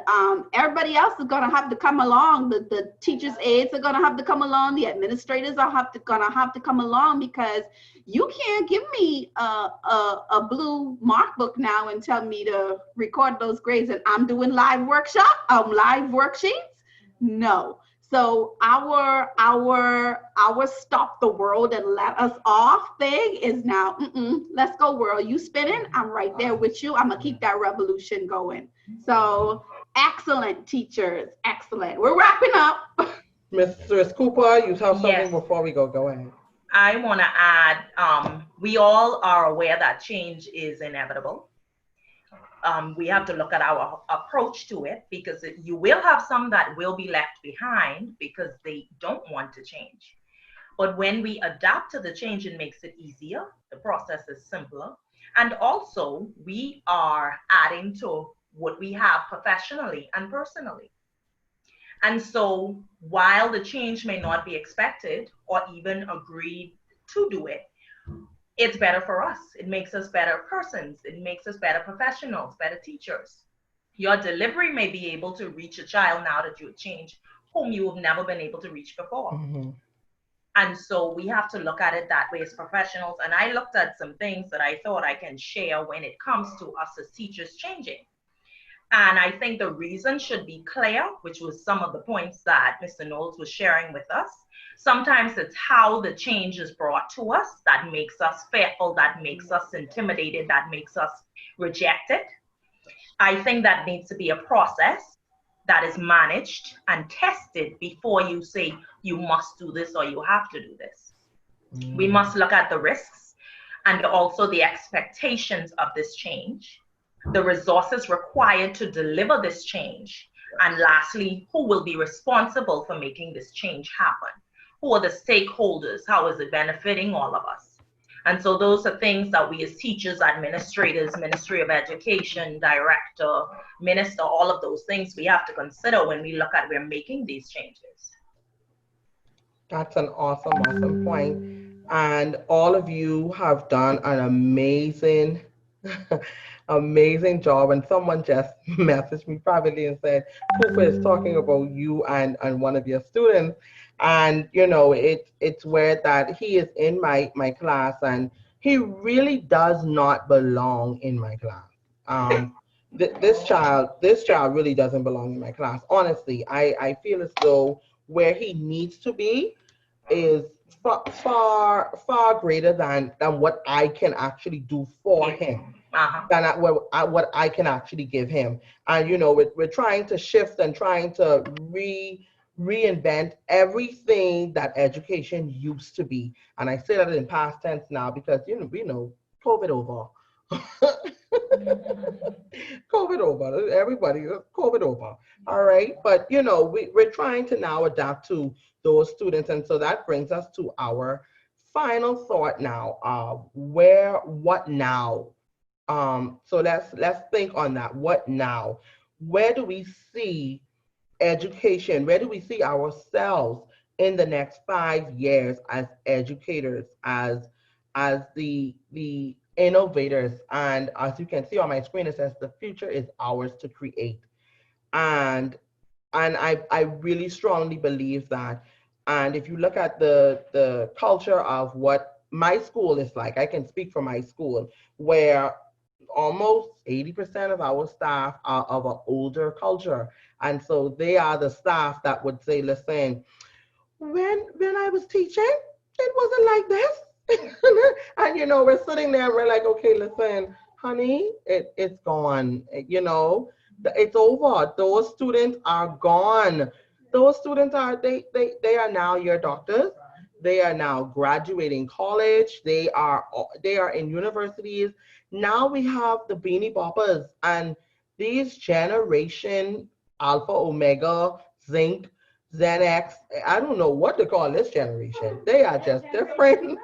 everybody else is going to have to come along. The teachers' aides are going to have to come along. The administrators are going to have to come along, because you can't give me a blue mark book now and tell me to record those grades and I'm doing live worksheets. No. So our stop the world and let us off thing is now, let's go world. You spinning, I'm right there with you. I'm gonna keep that revolution going. So excellent teachers, excellent. We're wrapping up. Mr. Cooper, you have something Yes. before we go. Go ahead. I want to add, we all are aware that change is inevitable. We have to look at our approach to it, because you will have some that will be left behind because they don't want to change. But when we adapt to the change, it makes it easier. The process is simpler. And also, we are adding to what we have professionally and personally. And so, while the change may not be expected or even agreed to do it, it's better for us. It makes us better persons. It makes us better professionals, better teachers. Your delivery may be able to reach a child now that you've changed, whom you have never been able to reach before. Mm-hmm. And so we have to look at it that way as professionals. And I looked at some things that I thought I can share when it comes to us as teachers changing. And I think the reason should be clear, which was some of the points that Mr. Knowles was sharing with us. Sometimes it's how the change is brought to us that makes us fearful, that makes us intimidated, that makes us rejected. I think that needs to be a process that is managed and tested before you say you must do this or you have to do this. We must look at the risks and also the expectations of this change, the resources required to deliver this change, and lastly, who will be responsible for making this change happen? Who are the stakeholders? How is it benefiting all of us? And so those are things that we as teachers, administrators, Ministry of Education, director, minister, all of those things we have to consider when we look at we're making these changes. That's an awesome point. And all of you have done an amazing, amazing job. And someone just messaged me privately and said, Cooper is talking about you and one of your students. And, you know, it's weird that he is in my class and he really does not belong in my class. This child really doesn't belong in my class. Honestly, I feel as though where he needs to be is far greater than what I can actually do for him, than what I can actually give him. And you know, we're trying to shift and trying to reinvent everything that education used to be. And I say that in past tense now because we know COVID over. COVID over. Everybody, COVID over. All right. But, you know, we're trying to now adapt to those students. And so that brings us to our final thought now. What now? So let's think on that. What now? Where do we see education? Where do we see ourselves in the next 5 years as educators, as the innovators? And as you can see on my screen, it says the future is ours to create. And I really strongly believe that. And if you look at the culture of what my school is like, I can speak for my school, where almost 80% of our staff are of an older culture. And so they are the staff that would say, listen, when I was teaching, it wasn't like this. And, you know, we're sitting there and we're like, okay, listen, honey, it's gone. You know, it's over. Those students are gone. Those students are, they are now your doctors. They are now graduating college. They are in universities. Now we have the Beanie Boppers and these generation Alpha, Omega, Zinc, Gen X. I don't know what to call this generation. They are just different.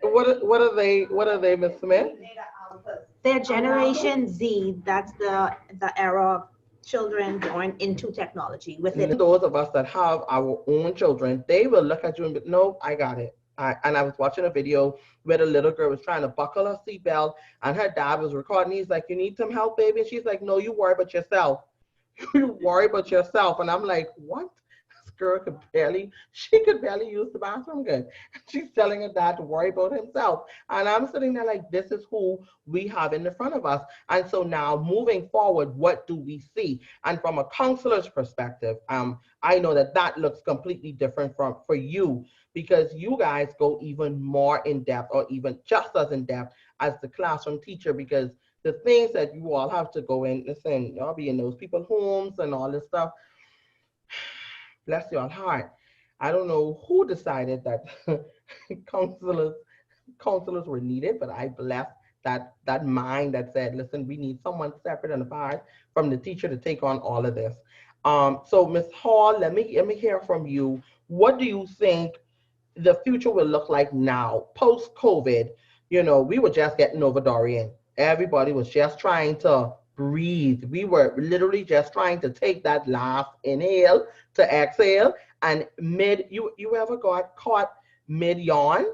What are they, Ms. Smith? They're Generation Z. That's the era of children born into technology. Within those of us that have our own children, they will look at you and be, no, I got it. And I was watching a video where the little girl was trying to buckle her seatbelt and her dad was recording. He's like, you need some help, baby? And she's like, no, you worry about yourself. You worry about yourself. And I'm like, what? girl she could barely use the bathroom good. She's telling her dad to worry about himself. And I'm sitting there like, this is who we have in the front of us. And so now moving forward, what do we see? And from a counselor's perspective, I know that looks completely different for you, because you guys go even more in depth, or even just as in depth as the classroom teacher, because the things that you all have to go in, listen, y'all be in those people's homes and all this stuff. Bless your heart. I don't know who decided that counselors were needed, but I bless that mind that said, listen, we need someone separate and apart from the teacher to take on all of this. So Ms. Hall, let me hear from you. What do you think the future will look like now, post-COVID? You know, we were just getting over Dorian. Everybody was just trying to breathe. We were literally just trying to take that last inhale to exhale. And you ever got caught mid yawn?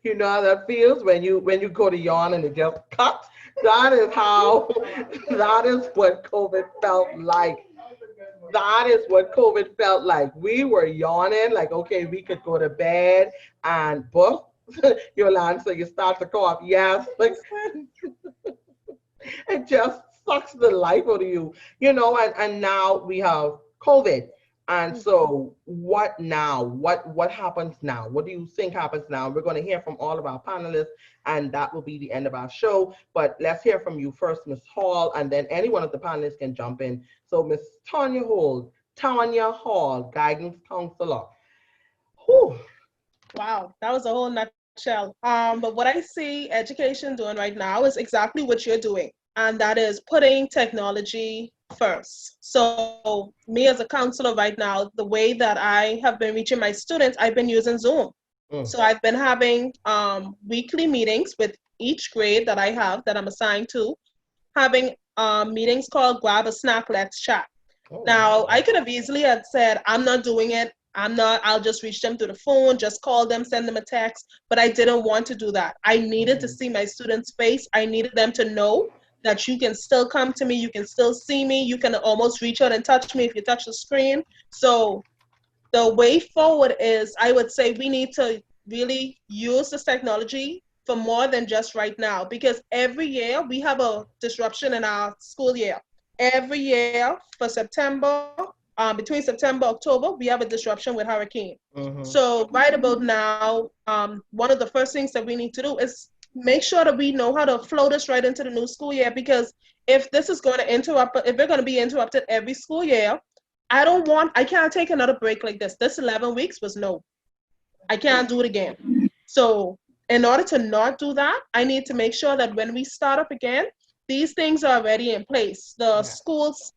You know how that feels when you go to yawn and it just cuts. That is what COVID felt like. That is what COVID felt like. We were yawning, like, okay, we could go to bed, and boom, Yolanda, you start to cough. Yes, like, it just sucks the life out of you, you know. And now we have COVID, and so what now? What happens now? What do you think happens now? We're going to hear from all of our panelists, and that will be the end of our show. But let's hear from you first, Ms. Hall, and then any one of the panelists can jump in. So Ms. Tanya Hall, guidance counselor. Whew. Wow, that was a whole nutshell. But what I see education doing right now is exactly what you're doing, and that is putting technology first. So me as a counselor right now, the way that I have been reaching my students, I've been using Zoom. So I've been having weekly meetings with each grade that I have that I'm assigned to, having meetings called Grab a Snack, Let's Chat. Now, I could have easily have said, I'm not doing it. I'll just reach them through the phone, just call them, send them a text. But I didn't want to do that. I needed to see my students' face. I needed them to know that you can still come to me, you can still see me, you can almost reach out and touch me if you touch the screen. So the way forward is, I would say we need to really use this technology for more than just right now, because every year we have a disruption in our school year. Every year for September, between September and October, we have a disruption with hurricane. So right about now, one of the first things that we need to do is make sure that we know how to flow this right into the new school year, because if this is going to interrupt, if we're going to be interrupted every school year, I can't take another break like this. This 11 weeks was no. I can't do it again. So in order to not do that, I need to make sure that when we start up again, these things are already in place. The schools,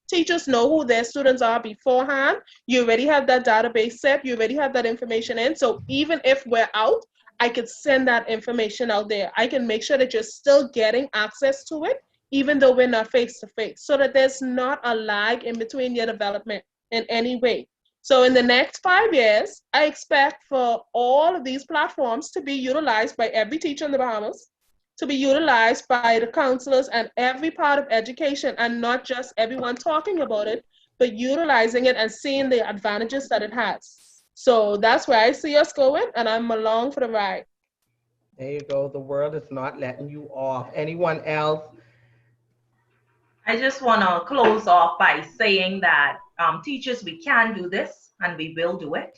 teachers know who their students are beforehand. You already have that database set. You already have that information in. So even if we're out, I could send that information out there. I can make sure that you're still getting access to it, even though we're not face to face, so that there's not a lag in between your development in any way. So in the next 5 years, I expect for all of these platforms to be utilized by every teacher in the Bahamas, to be utilized by the counselors and every part of education, and not just everyone talking about it, but utilizing it and seeing the advantages that it has. So that's where I see us going, and I'm along for the ride. There you go. The world is not letting you off. Anyone else? I just want to close off by saying that teachers, we can do this and we will do it.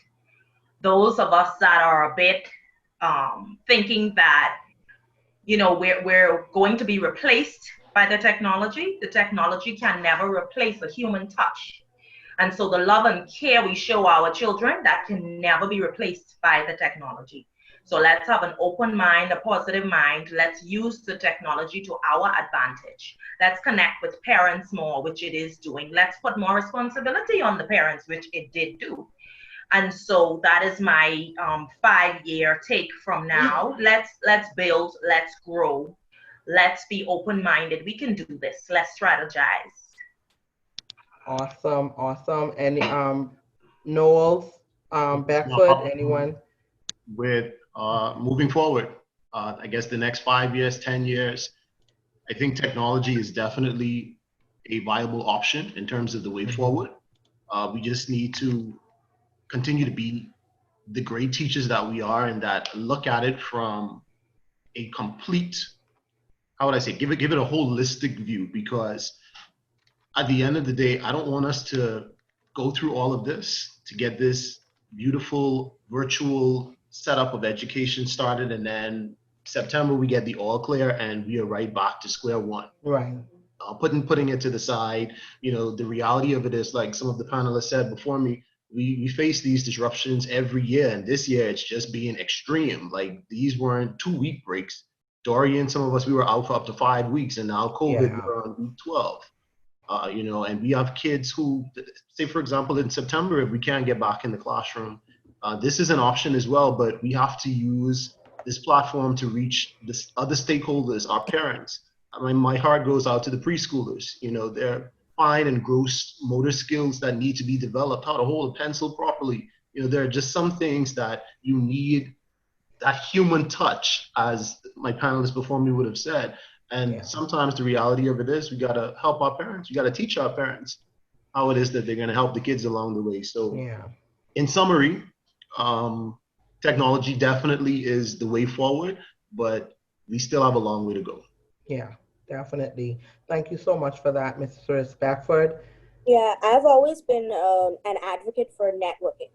Those of us that are a bit thinking that, you know, we're going to be replaced by the technology can never replace a human touch. And so the love and care we show our children, that can never be replaced by the technology. So let's have an open mind, a positive mind. Let's use the technology to our advantage. Let's connect with parents more, which it is doing. Let's put more responsibility on the parents, which it did do. And so that is my 5-year take from now. Let's build, let's grow, let's be open-minded. We can do this. Let's strategize. Awesome. Any Knowles, Beckford, anyone? With moving forward, I guess the next 5 years, 10 years, I think technology is definitely a viable option in terms of the way forward. We just need to continue to be the great teachers that we are, and that look at it from a complete, how would I say, give it a holistic view. Because at the end of the day, I don't want us to go through all of this to get this beautiful virtual setup of education started, and then September we get the all clear and we are right back to square one. Right. Putting it to the side, the reality of it is, like some of the panelists said before me, we face these disruptions every year, and this year it's just being extreme. Like, these weren't 2-week breaks. Dorian, some of us, we were out for up to 5 weeks, and now COVID, Yeah. we're on week 12. And we have kids who, say, for example, in September, if we can't get back in the classroom, this is an option as well, but we have to use this platform to reach this other stakeholders, our parents. I mean, my heart goes out to the preschoolers. Their fine and gross motor skills that need to be developed, how to hold a pencil properly. There are just some things that you need that human touch, as my panelists before me would have said. And sometimes the reality of it is, we got to help our parents. We got to teach our parents how it is that they're going to help the kids along the way. So in summary, technology definitely is the way forward, but we still have a long way to go. Yeah, definitely. Thank you so much for that, Mr. Spackford. Yeah, I've always been an advocate for networking.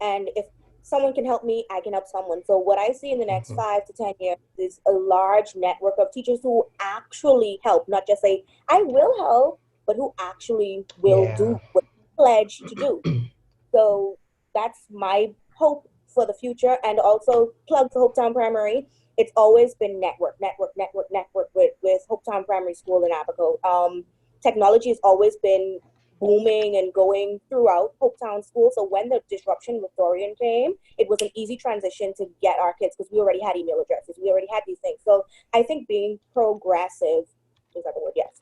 And if someone can help me, I can help someone. So what I see in the next 5 to 10 years is a large network of teachers who actually help, not just say, I will help, but who actually will do what they pledge to do. So that's my hope for the future. And also, plug for Hopetown Primary. It's always been network with Hopetown Primary School in Abaco. Technology has always been booming and going throughout Hopetown School. So when the disruption with Dorian came, it was an easy transition to get our kids, because we already had email addresses. We already had these things. So I think being progressive, is that the word? Yes.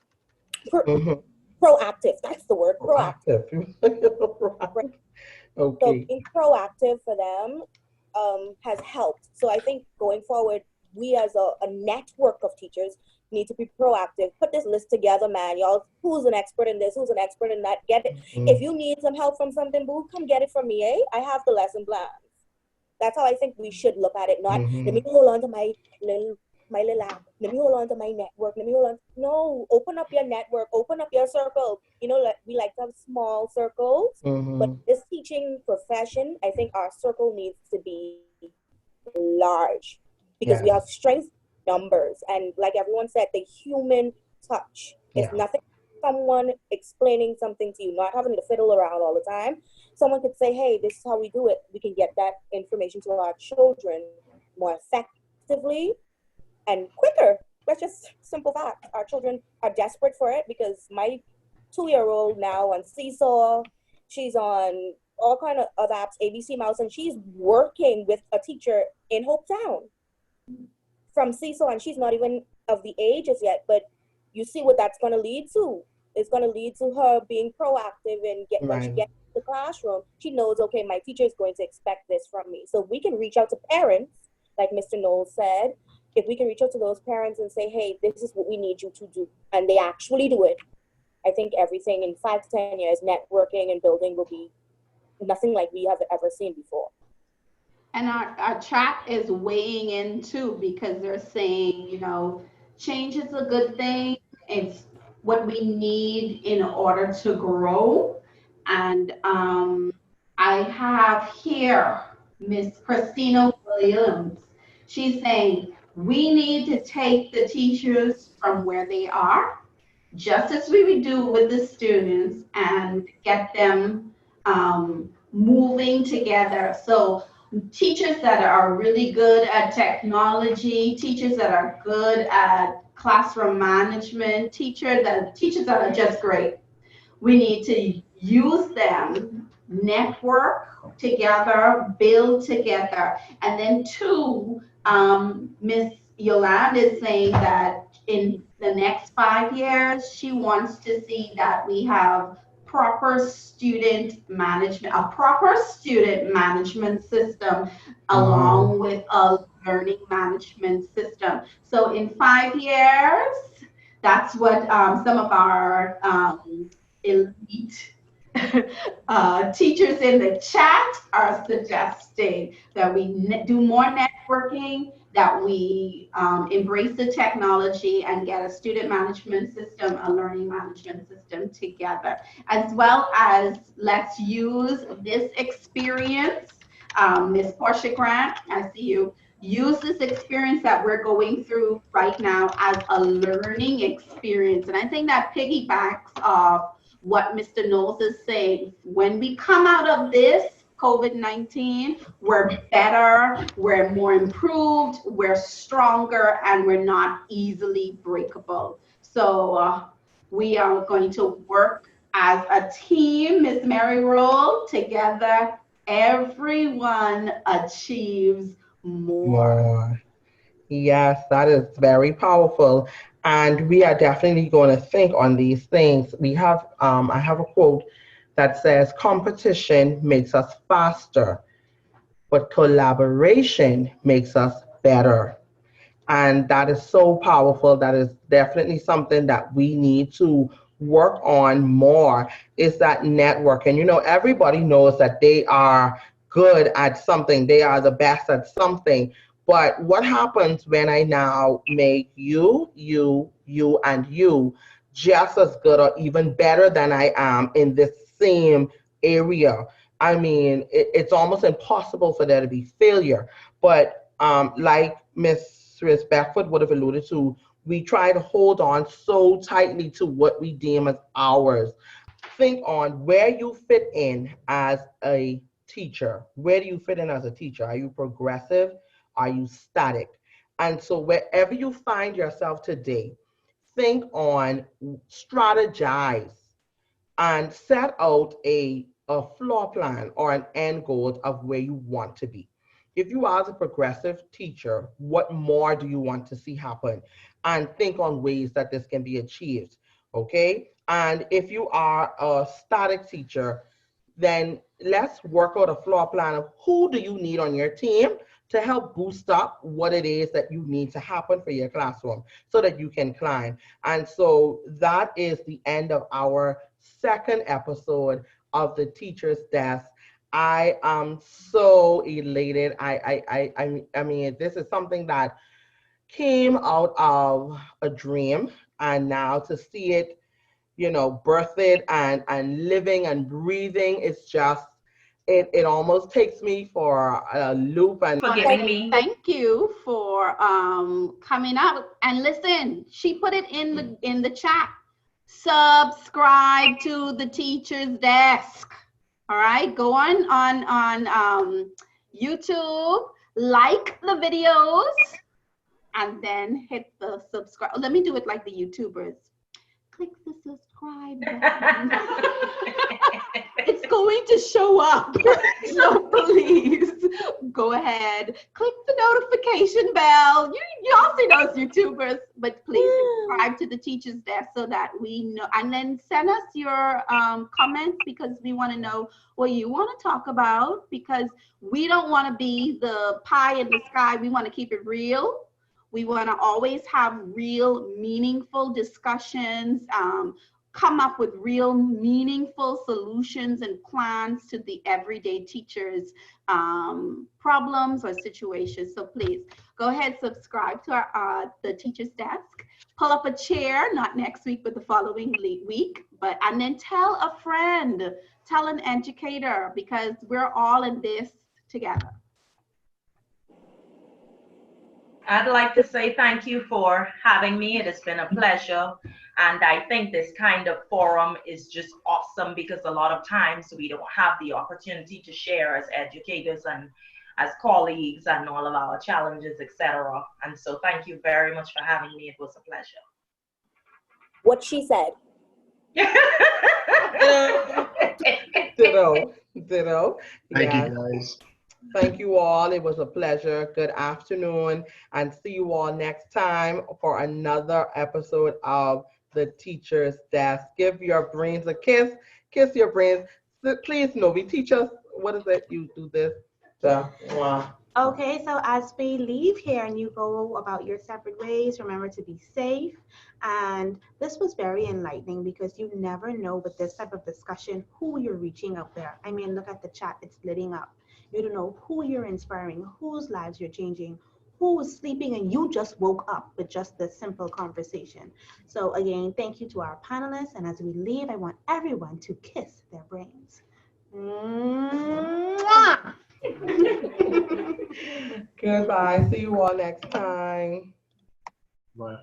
Proactive, that's the word, proactive. Right. Okay. So being proactive for them has helped. So I think going forward, we as a network of teachers need to be proactive. Put this list together, man. Y'all, who's an expert in this? Who's an expert in that? Get it. If you need some help from something, boo, come get it from me, eh? I have the lesson plans. That's how I think we should look at it. Not, let me hold on to my little app. Let me hold on to my network. Let me hold on. No, open up your network. Open up your circle. We like to have small circles. But this teaching profession, I think our circle needs to be large, because we have strength numbers, and like everyone said, the human touch. It's nothing, someone explaining something to you, not having to fiddle around all the time. Someone could say, hey, this is how we do it. We can get that information to our children more effectively and quicker. That's just simple fact. Our children are desperate for it, because my 2-year-old now on Seesaw, she's on all kind of other apps, ABC Mouse, and she's working with a teacher in Hopetown from Seesaw, and she's not even of the ages yet, but you see what that's going to lead to. It's going to lead to her being proactive and when she gets to the classroom, she knows, okay, my teacher is going to expect this from me. So we can reach out to parents, like Mr. Knowles said. If we can reach out to those parents and say, hey, this is what we need you to do, and they actually do it, I think everything in 5 to 10 years, networking and building will be nothing like we have ever seen before. And our chat is weighing in too, because they're saying, change is a good thing. It's what we need in order to grow. And I have here Miss Christina Williams. She's saying, we need to take the teachers from where they are, just as we would do with the students, and get them moving together. So teachers that are really good at technology, teachers that are good at classroom management, teachers that are just great. We need to use them, network together, build together. And then two, Miss Yolanda is saying that in the next 5 years, she wants to see that we have a proper student management system along with a learning management system. So in 5 years, that's what some of our elite teachers in the chat are suggesting that we do more networking, that we embrace the technology and get a student management system, a learning management system together, as well as let's use this experience. Ms. Portia Grant, I see you. Use this experience that we're going through right now as a learning experience. And I think that piggybacks off what Mr. Knowles is saying. When we come out of this COVID-19, we're better, we're more improved, we're stronger, and we're not easily breakable. So we are going to work as a team, Ms. Mary Roll, together. Everyone achieves more. Yes, that is very powerful. And we are definitely going to think on these things. We have, I have a quote that says, competition makes us faster, but collaboration makes us better. And that is so powerful. That is definitely something that we need to work on more, is that network. And everybody knows that they are good at something, they are the best at something. But what happens when I now make you and you just as good or even better than I am in this same area? I mean, it's almost impossible for there to be failure. But like Miss Beckford would have alluded to, we try to hold on so tightly to what we deem as ours. Think on where you fit in as a teacher. Where do you fit in as a teacher? Are you progressive? Are you static? And so wherever you find yourself today, think on, strategize, and set out a floor plan or an end goal of where you want to be. If you are a progressive teacher, what more do you want to see happen? And think on ways that this can be achieved, okay? And if you are a static teacher, then let's work out a floor plan of who do you need on your team to help boost up what it is that you need to happen for your classroom so that you can climb. And so that is the end of our second episode of the Teacher's Desk. I am so elated. I mean, this is something that came out of a dream, and now to see it, birth it and living and breathing, it's just, it almost takes me for a loop. And for giving me. Thank you for coming out. And listen, she put it in the chat. Subscribe to the Teacher's Desk. All right, go on YouTube, like the videos, and then hit the subscribe. Let me do it like the YouTubers. Click the subscribe button. It's going to show up. So please go ahead, click the notification bell. You all see those YouTubers, but please subscribe to the Teacher's Desk so that we know, and then send us your comments, because we want to know what you want to talk about, because we don't want to be the pie in the sky. We want to keep it real. We want to always have real, meaningful discussions, come up with real, meaningful solutions and plans to the everyday teachers' problems or situations. So please go ahead, subscribe to the Teacher's Desk. Pull up a chair, not next week, but the following week. And then tell a friend, tell an educator, because we're all in this together. I'd like to say thank you for having me. It has been a pleasure. And I think this kind of forum is just awesome, because a lot of times we don't have the opportunity to share as educators and as colleagues and all of our challenges, etc. And so thank you very much for having me. It was a pleasure. What she said. Ditto. Thank you, guys. Thank you all. It was a pleasure. Good afternoon, and see you all next time for another episode of the Teacher's Desk. Give your brains a kiss. Kiss your brains. Please, Novi, teach us. What is it? You do this. Okay, so as we leave here and you go about your separate ways, remember to be safe. And this was very enlightening because you never know with this type of discussion who you're reaching out there. I mean, look at the chat, it's lighting up. You don't know who you're inspiring, whose lives you're changing, who is sleeping and you just woke up with just this simple conversation. So again, thank you to our panelists. And as we leave, I want everyone to kiss their brains. Mwah! Goodbye. See you all next time. Bye.